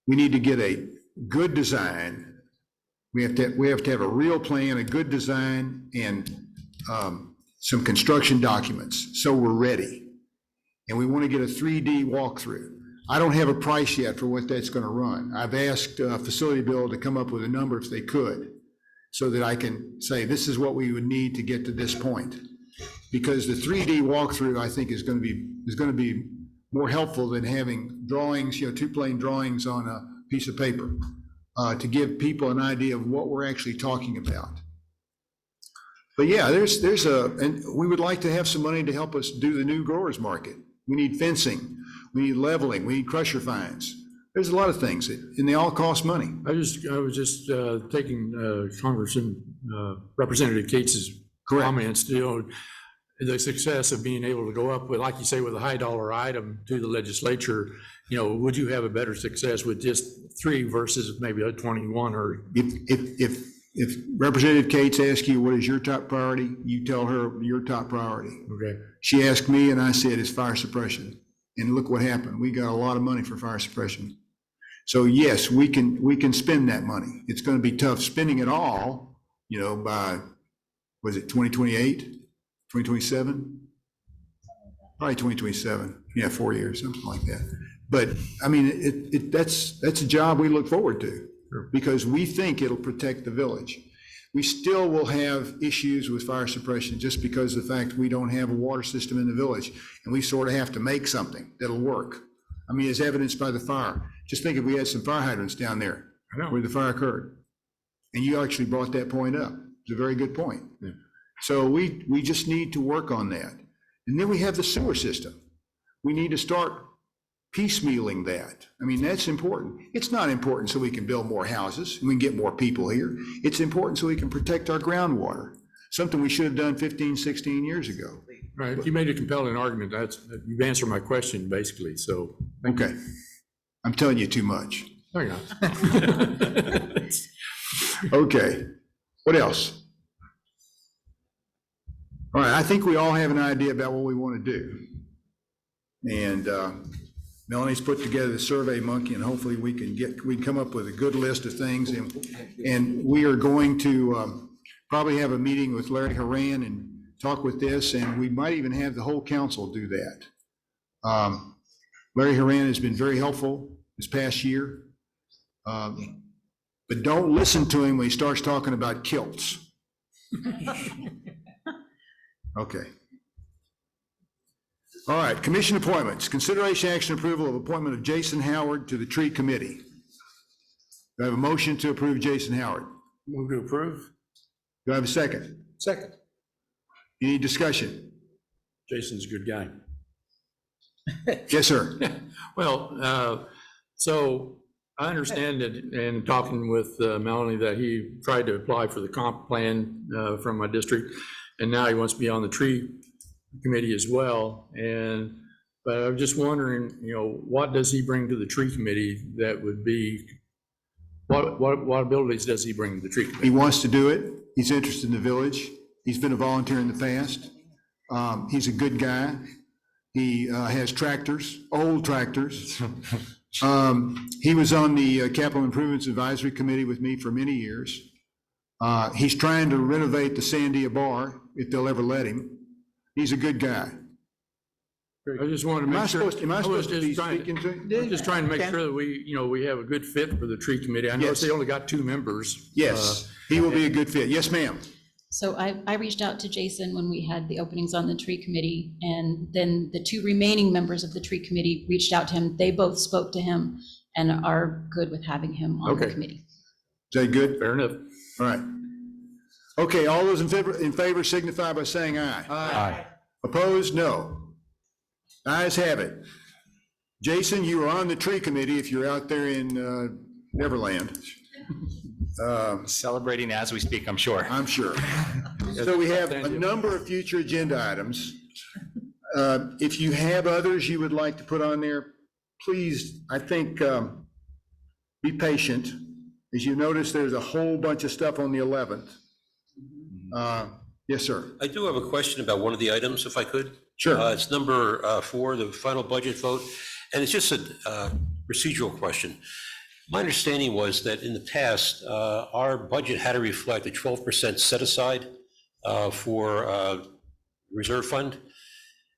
We need to get a good design. We have to have a real plan, a good design, and some construction documents, so we're ready. And we want to get a 3D walkthrough. I don't have a price yet for what that's going to run. I've asked Facility Bill to come up with a number if they could, so that I can say, this is what we would need to get to this point. Because the 3D walkthrough, I think, is going to be more helpful than having drawings, 2-plane drawings on a piece of paper, to give people an idea of what we're actually talking about. But yeah, and we would like to have some money to help us do the new growers market. We need fencing, we need leveling, we need crusher fines. There's a lot of things, and they all cost money. I was just taking Congressman Representative Cates' comments, the success of being able to go up with, like you say, with a high dollar item to the legislature. Would you have a better success with just 3 versus maybe a 21? Or if Representative Cates asks you, what is your top priority? You tell her your top priority. Okay. She asked me, and I said, it's fire suppression. And look what happened. We got a lot of money for fire suppression. So yes, we can spend that money. It's going to be tough spending it all, by, was it 2028, 2027? Probably 2027. Yeah, 4 years, something like that. But I mean, that's a job we look forward to, because we think it'll protect the village. We still will have issues with fire suppression just because of the fact we don't have a water system in the village, and we sort of have to make something that'll work. I mean, as evidenced by the fire. Just think if we had some fire hydrants down there where the fire occurred. And you actually brought that point up. It's a very good point. Yeah. So we just need to work on that. And then we have the sewer system. We need to start piecemealing that. I mean, that's important. It's not important so we can build more houses and we can get more people here. It's important so we can protect our groundwater, something we should have done 15, 16 years ago. Right, you made a compelling argument. You've answered my question, basically, so. Okay. I'm telling you too much. No, you're not. Okay, what else? All right, I think we all have an idea about what we want to do. And Melanie's put together the Survey Monkey, and hopefully we can come up with a good list of things. And we are going to probably have a meeting with Larry Haran and talk with this, and we might even have the whole council do that. Larry Haran has been very helpful this past year. But don't listen to him when he starts talking about kilts. Okay. All right, commission appointments. Consideration action approval of appointment of Jason Howard to the tree committee. Do I have a motion to approve Jason Howard? Move to approve. Do I have a second? Second. Any discussion? Jason's a good guy. Yes, sir. Well, so I understand that, and talking with Melanie, that he tried to apply for the comp plan from my district, and now he wants to be on the tree committee as well. But I'm just wondering, what does he bring to the tree committee that would be, what abilities does he bring to the tree committee? He wants to do it. He's interested in the village. He's been a volunteer in the past. He's a good guy. He has tractors, old tractors. He was on the Capital Improvements Advisory Committee with me for many years. He's trying to renovate the Sandia Bar, if they'll ever let him. He's a good guy. I just wanted to make sure. Am I I was supposed to be just trying speaking to? I'm just trying to make sure that we have a good fit for the tree committee. I know Yes. they only got 2 members. Yes, he will be a good fit. Yes, ma'am. So I reached out to Jason when we had the openings on the tree committee, and then the 2 remaining members of the tree committee reached out to him. They both spoke to him and are good with having him on the Okay. committee. Is that good? Fair enough. All right. Okay, all those in favor signify by saying aye. Aye. Opposed? No. Ayes have it. Jason, you are on the tree committee if you're out there in Neverland. Celebrating as we speak, I'm sure. I'm sure. So we have a number of future agenda items. If you have others you would like to put on there, please, I think, be patient. As you notice, there's a whole bunch of stuff on the 11th. Yes, sir. I do have a question about one of the items, if I could. Sure. It's number 4, the final budget vote, and it's just a procedural question. My understanding was that in the past, our budget had to reflect a 12% set aside for reserve fund,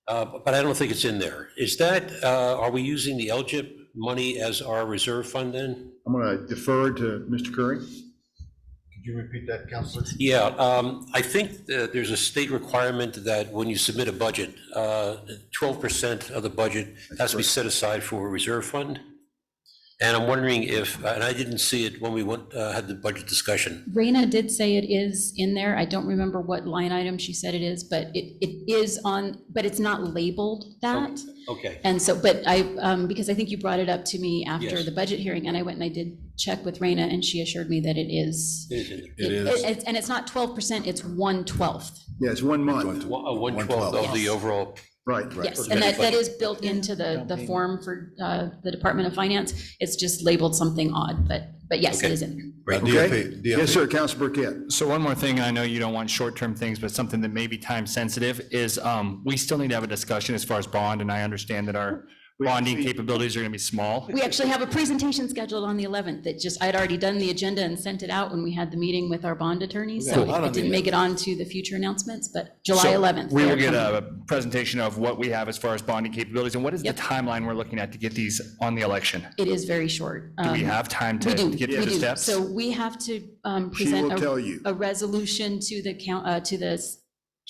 but I don't think it's in there. Is that, are we using the LGIP money as our reserve fund then? I'm going to defer to Mr. Curry. Could you repeat that, Counselor? Yeah, I think that there's a state requirement that when you submit a budget, 12% of the budget has to be set aside for a reserve fund. And I'm wondering if, and I didn't see it when we had the budget discussion. Raina did say it is in there. I don't remember what line item she said it is, but it is on, but it's not labeled that. Okay. And so, but because I think you brought it up to me after Yes. the budget hearing, and I went and I did check with Raina, and she assured me that it is. It is in there. It is. And it's not 12%, it's 1/12. Yeah, it's 1 month. 1/12 of the overall. Right. Yes, and that is built into the form for the Department of Finance. It's just labeled something odd, but yes, it is in there. Okay. Yes, sir, Councilor Burkett. So one more thing, and I know you don't want short-term things, but something that may be time sensitive is we still need to have a discussion as far as bond, and I understand that our bonding capabilities are gonna be small. We actually have a presentation scheduled on the 11th that just, I'd already done the agenda and sent it out when we had the meeting with our bond attorneys. We got So a lot it on the didn't make it on to the future announcements, but July So 11th. We they will are get coming. a presentation of what we have as far as bonding capabilities, and what is the timeline we're looking at to get these on the election? It is very short. Do we have time to We do, get we through the do. steps? So we have to present will tell you. a resolution to the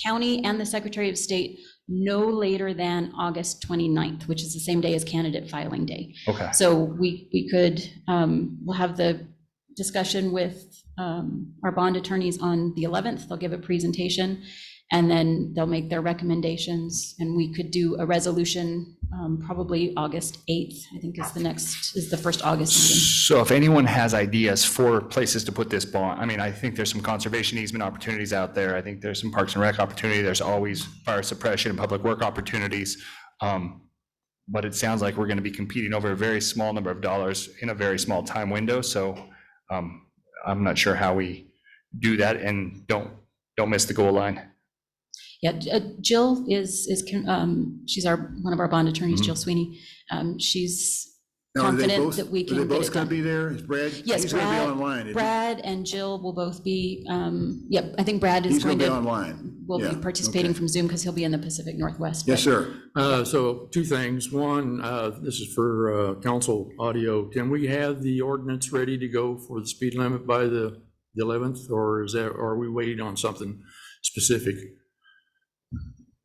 county and the Secretary of State no later than August 29th, which is the same day as candidate filing day. Okay. So we could, we'll have the discussion with our bond attorneys on the 11th. They'll give a presentation, and then they'll make their recommendations, and we could do a resolution probably August 8th, I think is the first August meeting. So if anyone has ideas for places to put this bond, I mean, I think there's some conservation easement opportunities out there. I think there's some Parks and Rec opportunity. There's always fire suppression and public work opportunities. But it sounds like we're going to be competing over a very small number of dollars in a very small time window. So I'm not sure how we do that and don't miss the goal line. Yeah, Jill is she's one of our bond attorneys, Jill Sweeney. She's Now, are they confident both- that we Are can they get both it going done. to be there? Is Brad? Yes, He's going to be online. isn't he? Brad and Jill will both be, yep, I think Brad is He's going going to to. be online. Will Yeah, be participating okay. from Zoom because he'll be in the Pacific Northwest. Yes, but- sir. So 2 things. One, this is for council audio. Can we have the ordinance ready to go for the speed limit by the 11th, or are we waiting on something specific?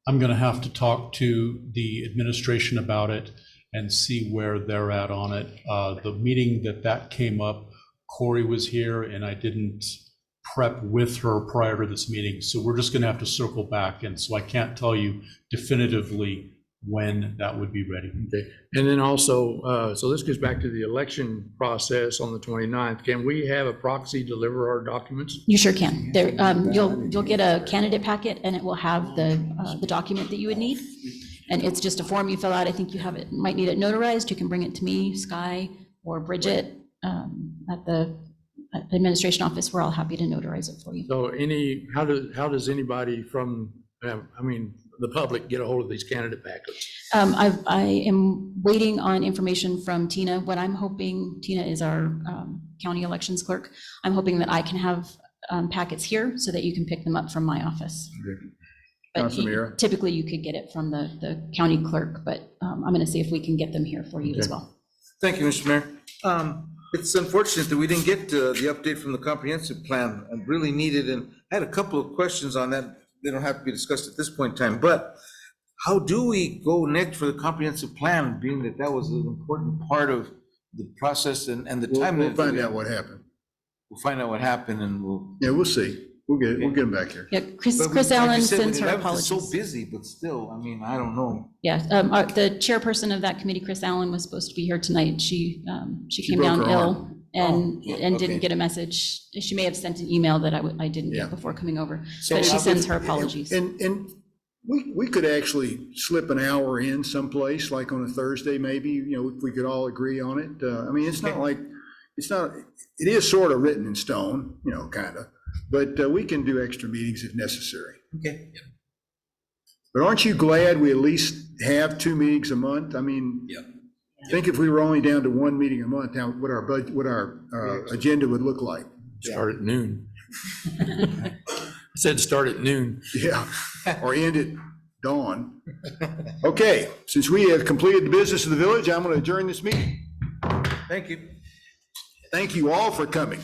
I'm going to have to talk to the administration about it and see where they're at on it. The meeting that came up, Corey was here and I didn't prep with her prior to this meeting. So we're just going to have to circle back. And so I can't tell you definitively when that would be ready. Okay, and then also, so this goes back to the election process on the 29th. Can we have a proxy deliver our documents? You sure can. There, you'll get a candidate packet and it will have the document that you would need. And it's just a form you fill out. I think you have it, might need it notarized. You can bring it to me, Sky, or Bridget at the administration office. We're all happy to notarize it for you. So how does anybody from, the public get a hold of these candidate packets? I am waiting on information from Tina. What I'm hoping, Tina is our county elections clerk. I'm hoping that I can have packets here so that you can pick them up from my office. But typically you could get it from the county clerk, but I'm going to see if we can get them here for you as well. Thank you, Mr. Mayor. It's unfortunate that we didn't get the update from the comprehensive plan. I really needed, and I had a couple of questions on that. They don't have to be discussed at this point in time, but how do we go next for the comprehensive plan, being that that was an important part of the process and the time? We'll find out what happened. We'll find out what happened and we'll see. We'll get them back here. Yeah, Chris But like you Allen said, sends her it's apologies. so busy, but still, I don't know. Yeah, the chairperson of that committee, Chris Allen, was supposed to be here tonight. She came broke down her ill arm. and okay. didn't get a message. She may have sent an email that I didn't Yeah. get before coming over, So but she sends her apologies. And we could actually slip an hour in someplace, like on a Thursday, maybe, if we could all agree on it. It's not like, it is sort of written in stone, kind of, but we can do extra meetings if necessary. Okay. But aren't you glad we at least have 2 meetings a month? Think if we were only down to 1 meeting a month, now what our agenda would look like. Start at noon. I said start at noon. Yeah, or end at dawn. Okay, since we have completed the business of the village, I'm going to adjourn this meeting. Thank you. Thank you all for coming.